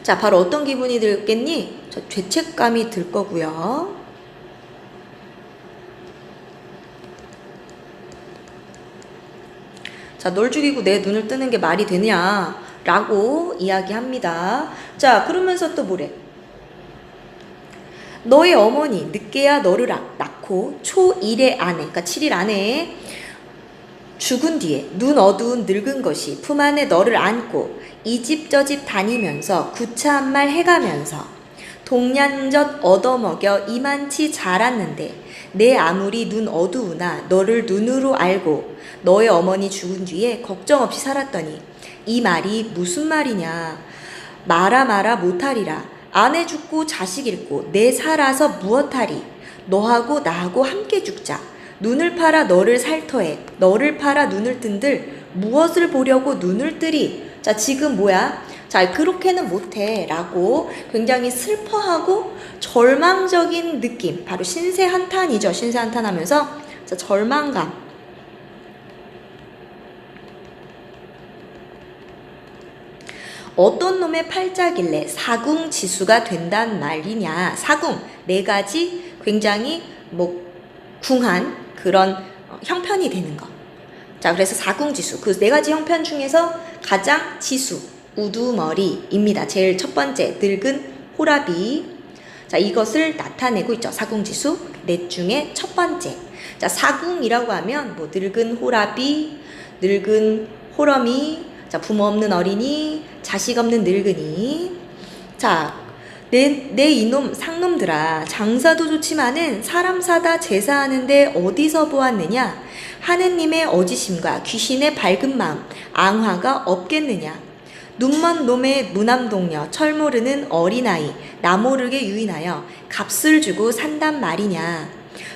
자, 바로 어떤 기분이 들겠니? 저 죄책감이 들 거고요. 자, 널 죽이고 내 눈을 뜨는 게 말이 되냐? 라고 이야기합니다. 자, 그러면서 또 뭐래? 너의 어머니 늦게야 너를 낳고 초1의 안에, 그러니까 7일 안에 죽은 뒤에 눈 어두운 늙은 것이 품 안에 너를 안고 이 집 저 집 다니면서 구차한 말 해가면서 동년젓 얻어먹여 이만치 자랐는데 내 아무리 눈 어두우나 너를 눈으로 알고 너의 어머니 죽은 뒤에 걱정 없이 살았더니 이 말이 무슨 말이냐? 마라 못하리라. 아내 죽고 자식 잃고 내 살아서 무엇하리. 너하고 나하고 함께 죽자. 눈을 팔아 너를 살터해. 너를 팔아 눈을 뜬들 무엇을 보려고 눈을 뜨리. 자, 지금 뭐야? 자, 그렇게는 못해 라고 굉장히 슬퍼하고 절망적인 느낌, 바로 신세 한탄이죠. 신세 한탄하면서 자, 절망감. 어떤 놈의 팔자길래 사궁지수가 된단 말이냐. 사궁, 네 가지 굉장히 궁한 그런 형편이 되는 거. 자, 그래서 사궁지수, 그 네 가지 형편 중에서 가장 지수, 우두머리입니다. 제일 첫 번째, 늙은 호라비. 자, 이것을 나타내고 있죠. 사궁지수 넷 중에 첫 번째. 자, 사궁이라고 하면 늙은 호라비, 늙은 호러미, 자, 부모 없는 어린이, 자식 없는 늙은이. 자, 내 이놈 상놈들아, 장사도 좋지만은 사람 사다 제사하는데 어디서 보았느냐? 하느님의 어지심과 귀신의 밝은 마음, 앙화가 없겠느냐? 눈먼 놈의 무남동녀, 철 모르는 어린아이, 나 모르게 유인하여 값을 주고 산단 말이냐.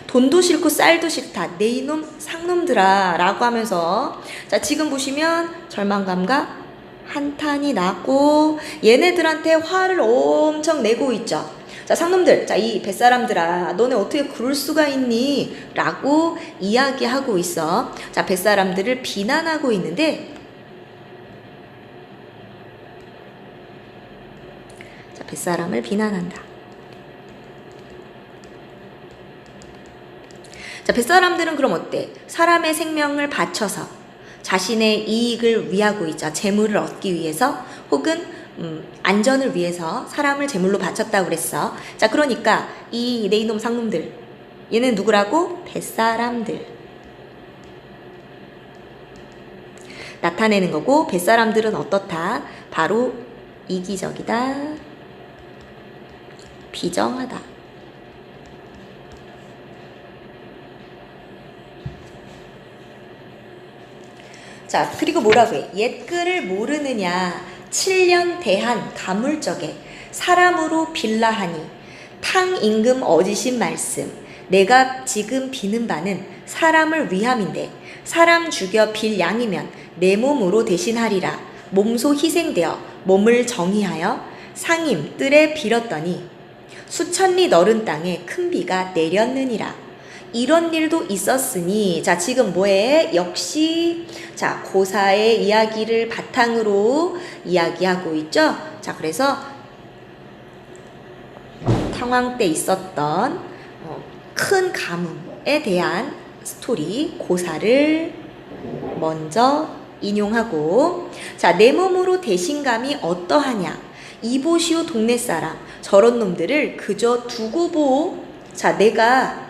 돈도 싫고 쌀도 싫다, 내 이놈 상놈들아 라고 하면서, 자, 지금 보시면 절망감과 한탄이 나고 얘네들한테 화를 엄청 내고 있죠. 자, 상놈들, 자, 이 뱃사람들아, 너네 어떻게 그럴 수가 있니? 라고 이야기하고 있어. 자, 뱃사람들을 비난하고 있는데, 자, 뱃사람을 비난한다. 자, 뱃사람들은 그럼 어때? 사람의 생명을 바쳐서 자신의 이익을 위하고 있죠. 재물을 얻기 위해서, 혹은 안전을 위해서 사람을 제물로 바쳤다고 그랬어. 자, 그러니까 이 내 이놈 상놈들, 얘는 누구라고? 뱃사람들 나타내는 거고, 뱃사람들은 어떻다? 바로 이기적이다, 비정하다. 자, 그리고 뭐라고 해? 옛글을 모르느냐. 7년 대한 가물적에 사람으로 빌라하니 탕 임금 어지신 말씀. 내가 지금 비는 바는 사람을 위함인데 사람 죽여 빌 양이면 내 몸으로 대신하리라. 몸소 희생되어 몸을 정의하여 상임 뜰에 빌었더니 수천리 너른 땅에 큰 비가 내렸느니라. 이런 일도 있었으니, 자, 지금 뭐해? 역시, 자, 고사의 이야기를 바탕으로 이야기하고 있죠? 자, 그래서 탕왕 때 있었던 큰 가뭄에 대한 스토리, 고사를 먼저 인용하고, 자, 내 몸으로 대신감이 어떠하냐? 이보시오 동네 사람, 저런 놈들을 그저 두고 보. 자, 내가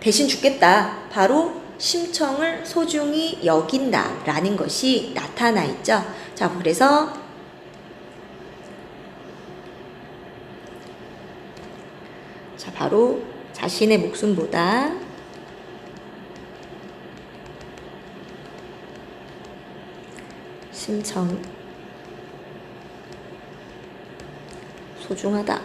대신 죽겠다. 바로 심청을 소중히 여긴다라는 것이 나타나 있죠. 자, 그래서 자, 바로 자신의 목숨보다 심청 소중하다.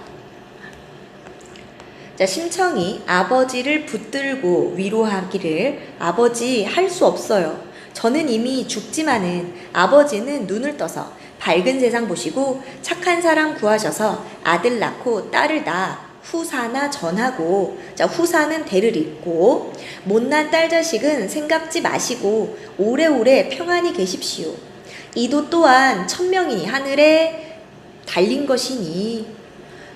자, 심청이 아버지를 붙들고 위로하기를, 아버지 할 수 없어요. 저는 이미 죽지만은 아버지는 눈을 떠서 밝은 세상 보시고 착한 사람 구하셔서 아들 낳고 딸을 낳아 후사나 전하고, 자, 후사는 대를 잇고 못난 딸 자식은 생각지 마시고 오래오래 평안히 계십시오. 이도 또한 천명이니 하늘에 달린 것이니.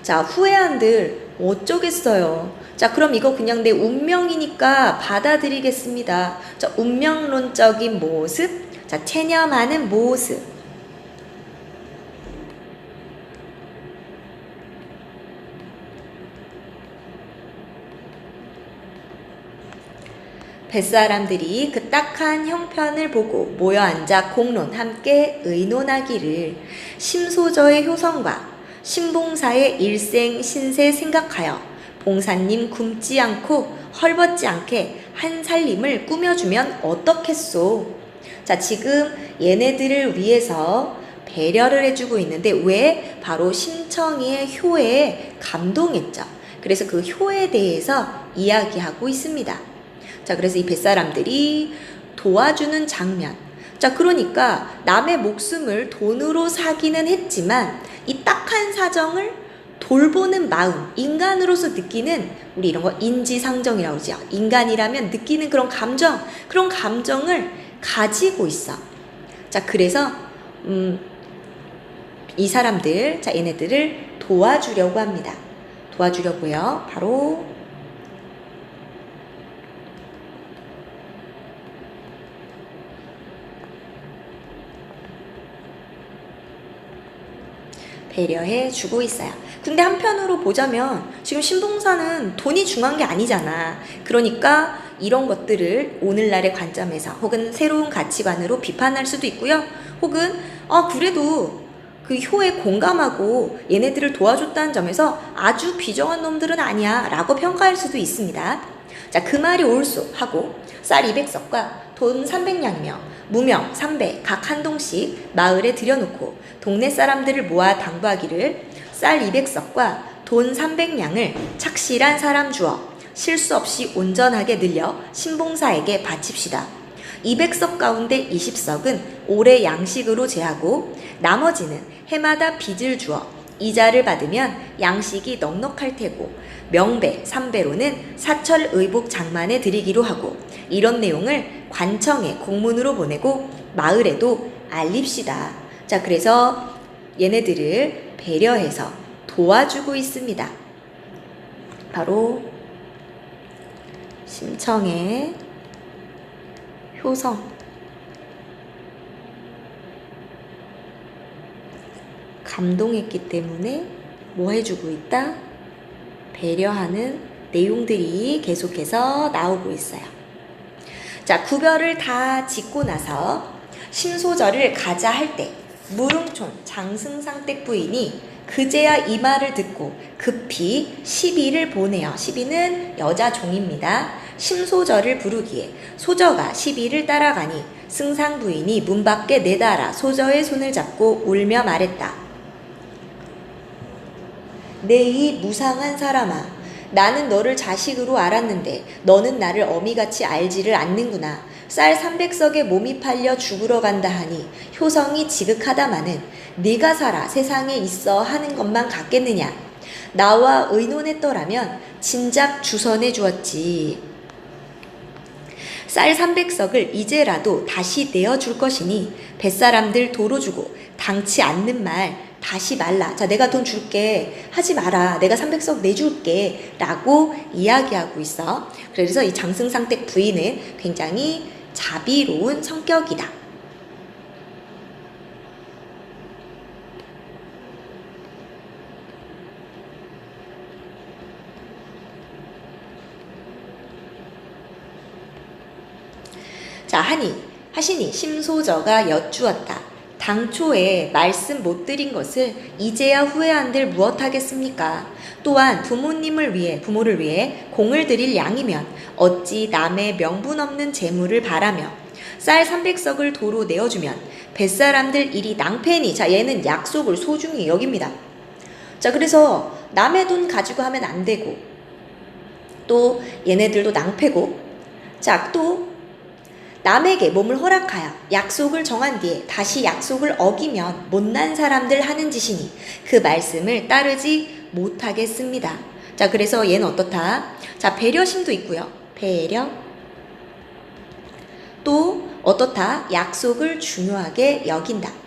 자, 후회한들 어쩌겠어요. 자, 그럼 이거 그냥 내 운명이니까 받아들이겠습니다. 자, 운명론적인 모습, 자, 체념하는 모습. 뱃사람들이 그 딱한 형편을 보고 모여 앉아 공론 함께 의논하기를, 심소저의 효성과 신봉사의 일생 신세 생각하여 봉사님 굶지 않고 헐벗지 않게 한 살림을 꾸며주면 어떻겠소. 자, 지금 얘네들을 위해서 배려를 해주고 있는데 왜? 바로 심청이의 효에 감동했죠. 그래서 그 효에 대해서 이야기하고 있습니다. 자, 그래서 이 뱃사람들이 도와주는 장면. 자, 그러니까 남의 목숨을 돈으로 사기는 했지만 이 딱한 사정을 돌보는 마음, 인간으로서 느끼는, 우리 이런 거 인지상정이라고 그러죠. 인간이라면 느끼는 그런 감정을 가지고 있어. 자, 그래서 이 사람들, 자, 얘네들을 도와주려고 합니다. 도와주려고요. 바로 배려해 주고 있어요. 근데 한편으로 보자면 지금 신봉사는 돈이 중요한 게 아니잖아. 그러니까 이런 것들을 오늘날의 관점에서 혹은 새로운 가치관으로 비판할 수도 있고요. 혹은 그래도 그 효에 공감하고 얘네들을 도와줬다는 점에서 아주 비정한 놈들은 아니야 라고 평가할 수도 있습니다. 자, 그 말이 옳소 하고 쌀 200석과 돈 300냥이며 무명 3배 각 한 동씩 마을에 들여놓고 동네 사람들을 모아 당부하기를 쌀 200석과 돈 300냥을 착실한 사람 주어 실수 없이 온전하게 늘려 신봉사에게 바칩시다. 200석 가운데 20석은 올해 양식으로 제하고 나머지는 해마다 빚을 주어 이자를 받으면 양식이 넉넉할 테고 명배 3배로는 사철 의복 장만에 드리기로 하고 이런 내용을 관청에 공문으로 보내고 마을에도 알립시다. 자, 그래서 얘네들을 배려해서 도와주고 있습니다. 바로 심청의 효성. 감동했기 때문에 뭐 해주고 있다? 배려하는 내용들이 계속해서 나오고 있어요. 자, 구별을 다 짓고 나서 신소절을 가자 할 때 무릉촌 장승상댁 부인이 그제야 이 말을 듣고 급히 시비를 보내어, 시비는 여자 종입니다. 심소절을 부르기에 소저가 시비를 따라가니 승상 부인이 문 밖에 내달아 소저의 손을 잡고 울며 말했다. 내 이 무상한 사람아, 나는 너를 자식으로 알았는데 너는 나를 어미같이 알지를 않는구나. 쌀 300석에 몸이 팔려 죽으러 간다 하니 효성이 지극하다마는 네가 살아 세상에 있어 하는 것만 같겠느냐. 나와 의논했더라면 진작 주선해 주었지. 쌀 300석을 이제라도 다시 내어줄 것이니 뱃사람들 도로 주고 당치 않는 말 다시 말라. 자, 내가 돈 줄게. 하지 마라. 내가 300석 내줄게. 라고 이야기하고 있어. 그래서 이 장승상댁 부인은 굉장히 자비로운 성격이다. 자, 하시니 심소저가 여쭈었다. 당초에 말씀 못 드린 것을 이제야 후회한들 무엇하겠습니까? 또한 부모를 위해 공을 들일 양이면 어찌 남의 명분 없는 재물을 바라며 쌀 300석을 도로 내어주면 뱃사람들 일이 낭패니. 자, 얘는 약속을 소중히 여깁니다. 자, 그래서 남의 돈 가지고 하면 안 되고 또 얘네들도 낭패고, 자, 또 남에게 몸을 허락하여 약속을 정한 뒤에 다시 약속을 어기면 못난 사람들 하는 짓이니 그 말씀을 따르지 못하겠습니다. 자, 그래서 얘는 어떻다? 자, 배려심도 있고요. 배려. 또 어떻다? 약속을 중요하게 여긴다.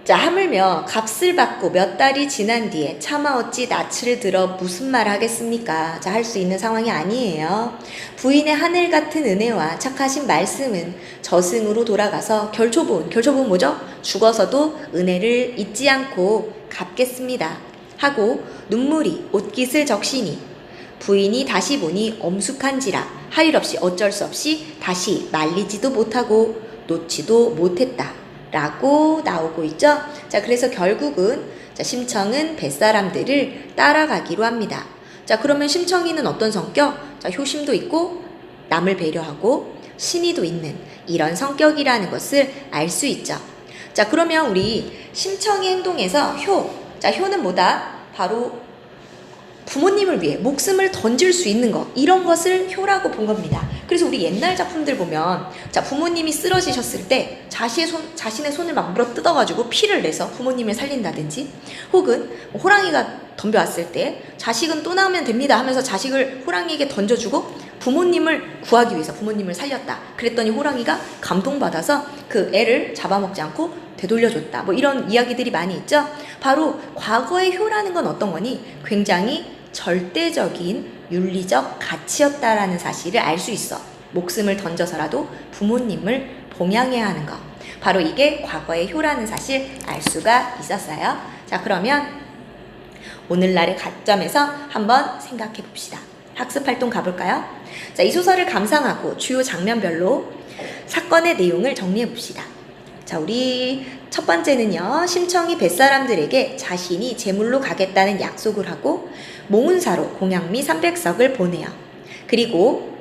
자, 하물며 값을 받고 몇 달이 지난 뒤에 차마 어찌 낯을 들어 무슨 말 하겠습니까? 자, 할 수 있는 상황이 아니에요. 부인의 하늘 같은 은혜와 착하신 말씀은 저승으로 돌아가서 결초본 뭐죠? 죽어서도 은혜를 잊지 않고 갚겠습니다. 하고 눈물이 옷깃을 적시니 부인이 다시 보니 엄숙한지라 할 일 없이 어쩔 수 없이 다시 말리지도 못하고 놓지도 못했다. 라고 나오고 있죠. 자, 그래서 결국은 자, 심청은 뱃사람들을 따라가기로 합니다. 자, 그러면 심청이는 어떤 성격? 자, 효심도 있고 남을 배려하고 신의도 있는 이런 성격이라는 것을 알 수 있죠. 자, 그러면 우리 심청의 행동에서 자, 효는 뭐다? 바로 부모님을 위해 목숨을 던질 수 있는 것, 이런 것을 효라고 본 겁니다. 그래서 우리 옛날 작품들 보면, 자, 부모님이 쓰러지셨을 때 자신의 손을 막 물어 뜯어가지고 피를 내서 부모님을 살린다든지, 혹은 호랑이가 덤벼왔을 때 자식은 또 나오면 됩니다 하면서 자식을 호랑이에게 던져주고 부모님을 구하기 위해서 부모님을 살렸다. 그랬더니 호랑이가 감동받아서 그 애를 잡아먹지 않고 되돌려줬다. 뭐 이런 이야기들이 많이 있죠. 바로 과거의 효라는 건 어떤 거니? 굉장히 절대적인 윤리적 가치였다라는 사실을 알 수 있어. 목숨을 던져서라도 부모님을 봉양해야 하는 거. 바로 이게 과거의 효라는 사실 알 수가 있었어요. 자, 그러면 오늘날의 관점에서 한번 생각해 봅시다. 학습 활동 가볼까요? 자, 이 소설을 감상하고 주요 장면별로 사건의 내용을 정리해 봅시다. 자, 우리 첫 번째는요, 심청이 뱃사람들에게 자신이 제물로 가겠다는 약속을 하고 몽운사로 공양미 300석을 보내요. 그리고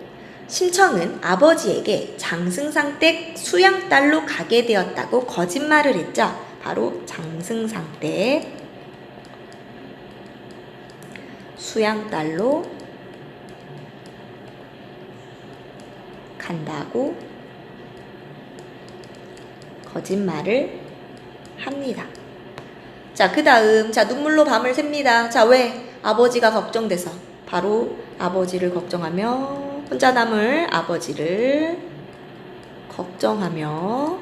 심청은 아버지에게 장승상댁 수양딸로 가게 되었다고 거짓말을 했죠. 바로 장승상댁 수양딸로 간다고 거짓말을 합니다. 자, 그 다음, 자, 눈물로 밤을 샙니다. 자, 왜? 아버지가 걱정돼서. 바로 아버지를 걱정하며, 혼자 남을 아버지를 걱정하며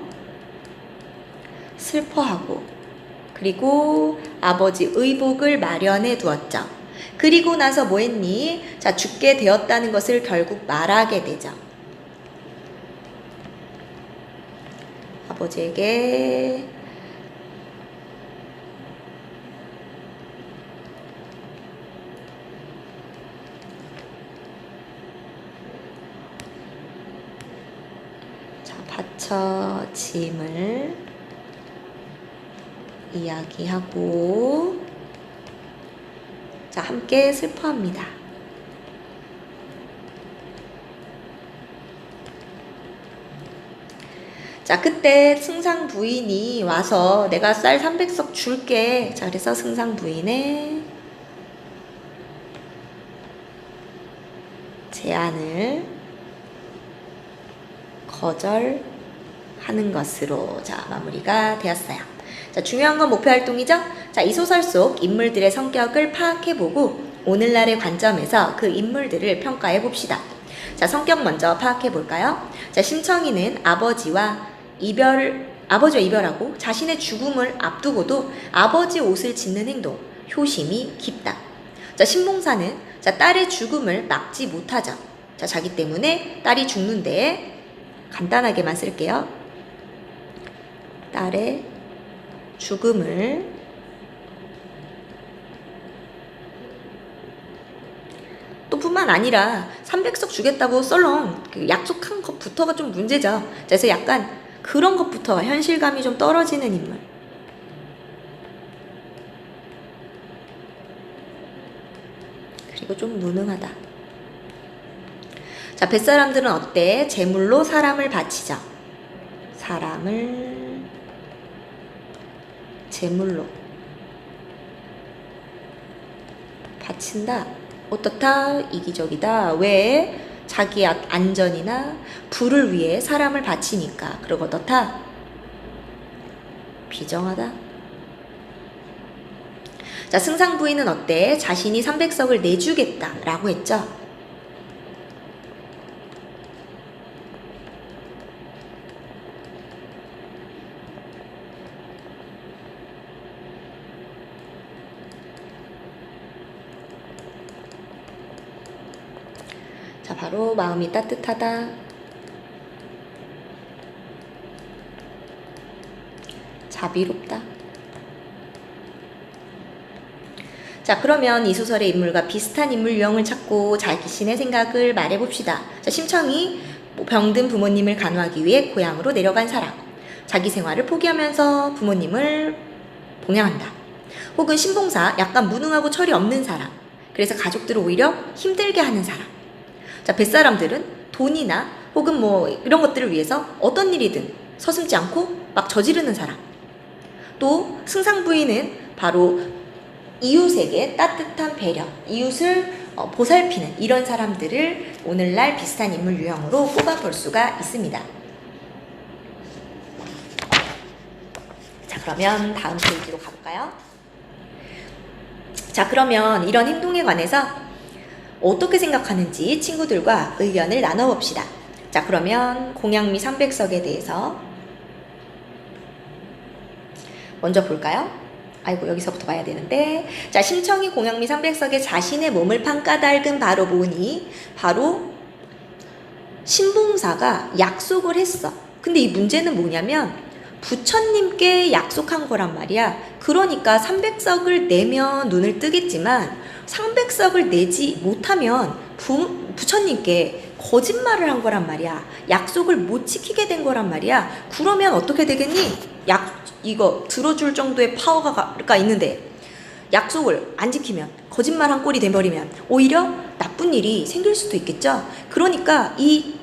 슬퍼하고, 그리고 아버지 의복을 마련해 두었죠. 그리고 나서 뭐 했니? 자, 죽게 되었다는 것을 결국 말하게 되죠. 아버지에게 자, 바처짐을 이야기하고 자, 함께 슬퍼합니다. 자, 그때 승상 부인이 와서 내가 쌀 300석 줄게. 자, 그래서 승상 부인의 제안을 거절하는 것으로 자, 마무리가 되었어요. 자, 중요한 건 목표 활동이죠? 자, 이 소설 속 인물들의 성격을 파악해보고 오늘날의 관점에서 그 인물들을 평가해 봅시다. 자, 성격 먼저 파악해 볼까요? 자, 심청이는 아버지와 이별하고 자신의 죽음을 앞두고도 아버지 옷을 짓는 행동, 효심이 깊다. 자, 신봉사는 자, 딸의 죽음을 막지 못하죠. 자, 자기 때문에 딸이 죽는데 간단하게만 쓸게요. 딸의 죽음을 또 뿐만 아니라 300석 주겠다고 썰렁 약속한 것부터가 좀 문제죠. 그래서 약간 그런 것부터 현실감이 좀 떨어지는 인물. 그리고 좀 무능하다. 자, 뱃사람들은 어때? 제물로 사람을 바치죠. 사람을 제물로 바친다. 어떻다? 이기적이다. 왜? 자기 안전이나 부를 위해 사람을 바치니까. 그리고 어떻다? 비정하다. 자, 승상 부인은 어때? 자신이 300석을 내주겠다 라고 했죠. 자, 바로 마음이 따뜻하다. 자비롭다. 자, 그러면 이 소설의 인물과 비슷한 인물 유형을 찾고 자신의 생각을 말해봅시다. 자, 심청이 병든 부모님을 간호하기 위해 고향으로 내려간 사람. 자기 생활을 포기하면서 부모님을 봉양한다. 혹은 신봉사, 약간 무능하고 철이 없는 사람. 그래서 가족들을 오히려 힘들게 하는 사람. 자, 뱃사람들은 돈이나 혹은 뭐 이런 것들을 위해서 어떤 일이든 서슴지 않고 막 저지르는 사람. 또 승상부인은 바로 이웃에게 따뜻한 배려, 이웃을 보살피는 이런 사람들을 오늘날 비슷한 인물 유형으로 뽑아볼 수가 있습니다. 자, 그러면 다음 페이지로 가볼까요? 자, 그러면 이런 행동에 관해서 어떻게 생각하는지 친구들과 의견을 나눠봅시다. 자, 그러면 공양미 300석에 대해서 먼저 볼까요? 아이고, 여기서부터 봐야 되는데. 자, 심청이 공양미 300석에 자신의 몸을 판 까닭은 바로 뭐니? 바로 신봉사가 약속을 했어. 근데 이 문제는 뭐냐면 부처님께 약속한 거란 말이야. 그러니까 300석을 내면 눈을 뜨겠지만 300석을 내지 못하면 부처님께 거짓말을 한 거란 말이야. 약속을 못 지키게 된 거란 말이야. 그러면 어떻게 되겠니? 이거 들어줄 정도의 파워가 있는데 약속을 안 지키면, 거짓말한 꼴이 돼버리면 오히려 나쁜 일이 생길 수도 있겠죠. 그러니까 이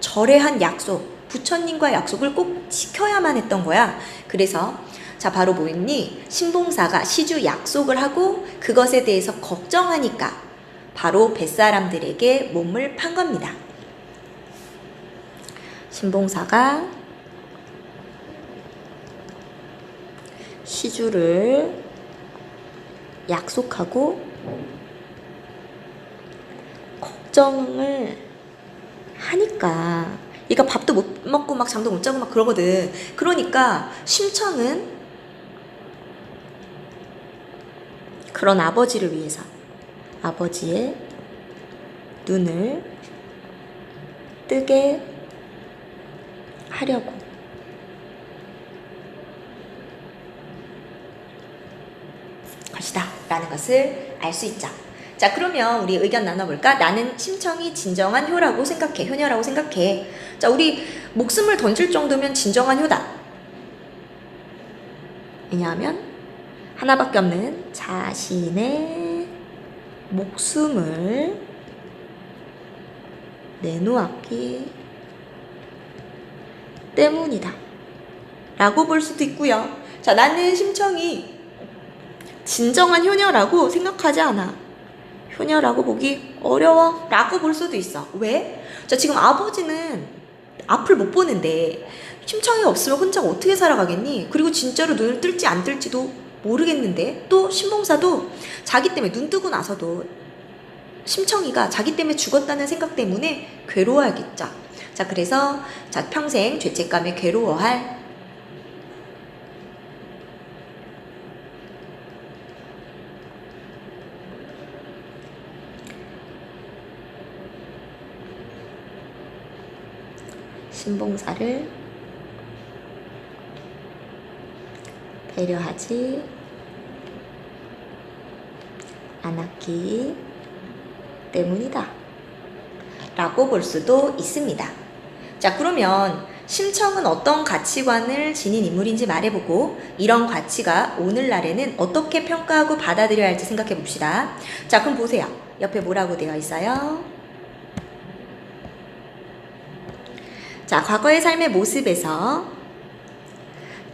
절에한 약속, 부처님과 약속을 꼭 지켜야만 했던 거야. 그래서 자, 바로 뭐였니? 신봉사가 시주 약속을 하고 그것에 대해서 걱정하니까 바로 뱃사람들에게 몸을 판 겁니다. 신봉사가 시주를 약속하고 걱정을 하니까 얘가 밥도 못 먹고 막 잠도 못 자고 막 그러거든. 그러니까 심청은 그런 아버지를 위해서 아버지의 눈을 뜨게 하려고 것이다 라는 것을 알 수 있죠. 자, 그러면 우리 의견 나눠볼까? 나는 심청이 진정한 효라고 생각해. 효녀라고 생각해. 자, 우리 목숨을 던질 정도면 진정한 효다. 왜냐하면 하나밖에 없는 자신의 목숨을 내놓았기 때문이다 라고 볼 수도 있고요. 자, 나는 심청이 진정한 효녀라고 생각하지 않아. 효녀라고 보기 어려워 라고 볼 수도 있어. 왜? 자, 지금 아버지는 앞을 못 보는데 심청이 없으면 혼자 어떻게 살아가겠니? 그리고 진짜로 눈을 뜰지 안 뜰지도 모르겠는데, 또 신봉사도 자기 때문에 눈 뜨고 나서도 심청이가 자기 때문에 죽었다는 생각 때문에 괴로워하겠죠. 자, 그래서 자, 평생 죄책감에 괴로워할 신봉사를 배려하지 않았기 때문이다 라고 볼 수도 있습니다. 자, 그러면 심청은 어떤 가치관을 지닌 인물인지 말해보고 이런 가치가 오늘날에는 어떻게 평가하고 받아들여야 할지 생각해 봅시다. 자, 그럼 보세요. 옆에 뭐라고 되어 있어요? 자, 과거의 삶의 모습에서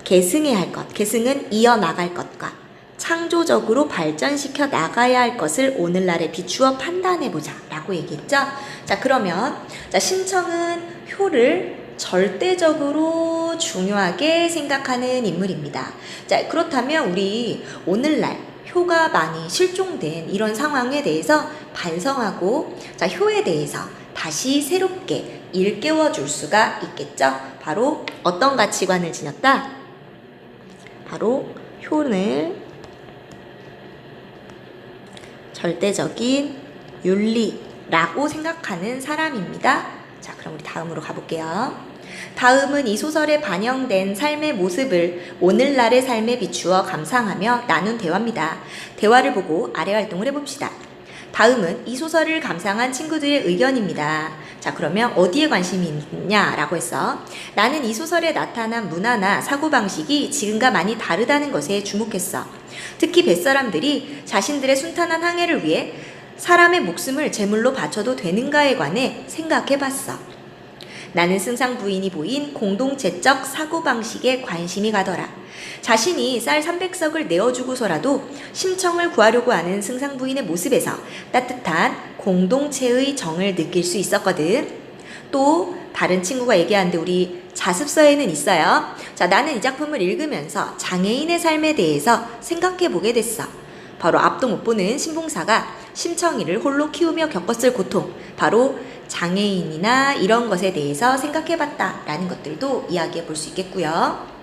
계승해야 할 것, 계승은 이어나갈 것과 창조적으로 발전시켜 나가야 할 것을 오늘날에 비추어 판단해보자 라고 얘기했죠. 자, 그러면 자, 심청은 효를 절대적으로 중요하게 생각하는 인물입니다. 자, 그렇다면 우리 오늘날 효가 많이 실종된 이런 상황에 대해서 반성하고 자, 효에 대해서 다시 새롭게 일깨워 줄 수가 있겠죠. 바로 어떤 가치관을 지녔다? 바로 효를 절대적인 윤리라고 생각하는 사람입니다. 자, 그럼 우리 다음으로 가볼게요. 다음은 이 소설에 반영된 삶의 모습을 오늘날의 삶에 비추어 감상하며 나눈 대화입니다. 대화를 보고 아래 활동을 해봅시다. 다음은 이 소설을 감상한 친구들의 의견입니다. 자, 그러면 어디에 관심이 있냐라고 해서 나는 이 소설에 나타난 문화나 사고방식이 지금과 많이 다르다는 것에 주목했어. 특히 뱃사람들이 자신들의 순탄한 항해를 위해 사람의 목숨을 제물로 바쳐도 되는가에 관해 생각해봤어. 나는 승상 부인이 보인 공동체적 사고방식에 관심이 가더라. 자신이 쌀 300석을 내어주고서라도 심청을 구하려고 하는 승상 부인의 모습에서 따뜻한 공동체의 정을 느낄 수 있었거든. 또 다른 친구가 얘기하는데 우리 자습서에는 있어요. 자, 나는 이 작품을 읽으면서 장애인의 삶에 대해서 생각해 보게 됐어. 바로 앞도 못 보는 신봉사가 심청이를 홀로 키우며 겪었을 고통, 바로 장애인이나 이런 것에 대해서 생각해봤다라는 것들도 이야기해 볼 수 있겠고요.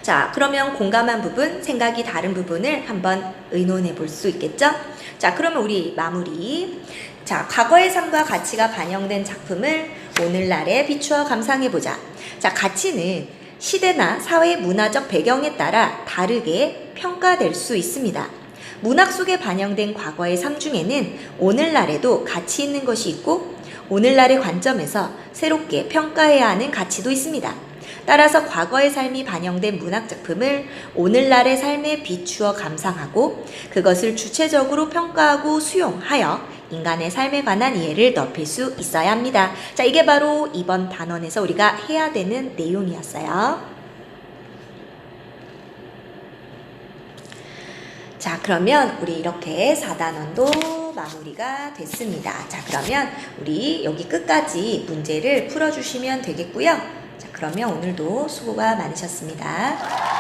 자, 그러면 공감한 부분, 생각이 다른 부분을 한번 의논해 볼 수 있겠죠? 자, 그러면 우리 마무리. 자, 과거의 삶과 가치가 반영된 작품을 오늘날에 비추어 감상해보자. 자, 가치는 시대나 사회 문화적 배경에 따라 다르게 평가될 수 있습니다. 문학 속에 반영된 과거의 삶 중에는 오늘날에도 가치 있는 것이 있고 오늘날의 관점에서 새롭게 평가해야 하는 가치도 있습니다. 따라서 과거의 삶이 반영된 문학 작품을 오늘날의 삶에 비추어 감상하고 그것을 주체적으로 평가하고 수용하여 인간의 삶에 관한 이해를 넓힐 수 있어야 합니다. 자, 이게 바로 이번 단원에서 우리가 해야 되는 내용이었어요. 자, 그러면 우리 이렇게 4단원도 마무리가 됐습니다. 자, 그러면 우리 여기 끝까지 문제를 풀어주시면 되겠고요. 자, 그러면 오늘도 수고가 많으셨습니다.